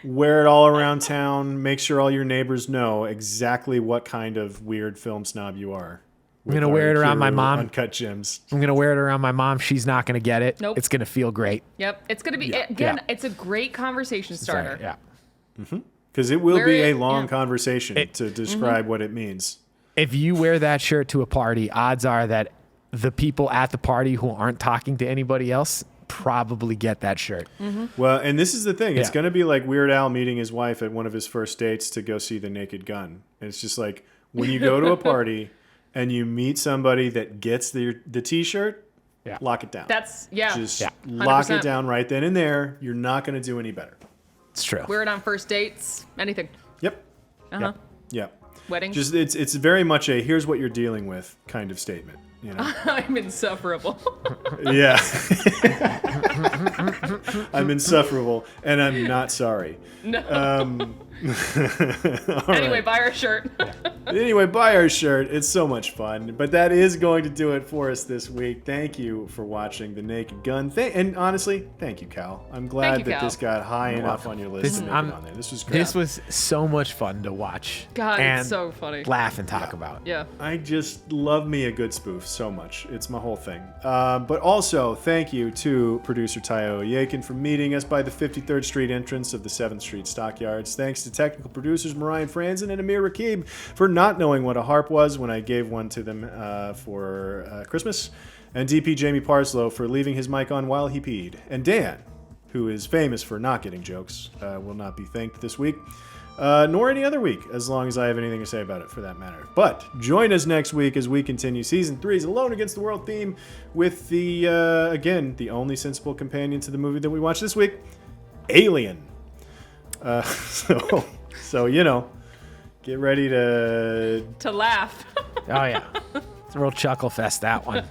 wear it all around town. Make sure all your neighbors know exactly what kind of weird film snob you are. I'm gonna wear it around my mom. Uncut Gems. I'm gonna wear it around my mom. She's not gonna get it. Nope. It's gonna feel great. Yep. It's going to be, Yeah. again, Yeah. it's a great conversation starter. Yeah. Because it will Wear be it, a long yeah. conversation to describe what it means. If you wear that shirt to a party, odds are that the people at the party who aren't talking to anybody else probably get that shirt. Well, and this is the thing. It's Yeah. going to be like Weird Al meeting his wife at one of his first dates to go see The Naked Gun. And it's just like when you go to a party and you meet somebody that gets the T-shirt, Yeah. lock it down. Just Yeah. lock 100%. it down right then and there. You're not going to do any better. It's true. Wear it on first dates, anything. Yep. Uh-huh. Yep. Weddings. Just it's very much a here's what you're dealing with kind of statement. You know? I'm insufferable. Yeah. I'm insufferable, and I'm not sorry. No. Anyway, right. Buy our shirt. Anyway, buy our shirt. It's so much fun. But that is going to do it for us this week. Thank you for watching The Naked Gun. And honestly, thank you, Cal. I'm glad that this got high enough on your list to make it on there. This was great. This was so much fun to watch. God, and it's so funny. Laugh and talk about. Yeah. I just love me a good spoof so much. It's my whole thing. But also, thank you to producer Tayo Oyekan for meeting us by the 53rd Street entrance of the 7th Street Stockyards. Thanks to technical producers Marhyan, Franzen, and Amir Rakib for not knowing what a harp was when I gave one to them for Christmas. And DP Jamie Parslow for leaving his mic on while he peed. And Dan, who is famous for not getting jokes, will not be thanked this week. Nor any other week, as long as I have anything to say about it, for that matter. But join us next week as we continue Season 3's Alone Against the World theme with the, again, the only sensible companion to the movie that we watched this week, Alien. So, you know, get ready to laugh. Oh, yeah. It's a real chuckle fest, that one.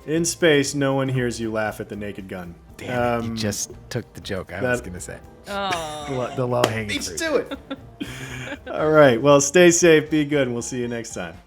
In space, no one hears you laugh at the Naked Gun. Damn it, you just took the joke I was going to say. Oh. The low-hanging Beats fruit. to it. All right. Well, stay safe, be good, and we'll see you next time.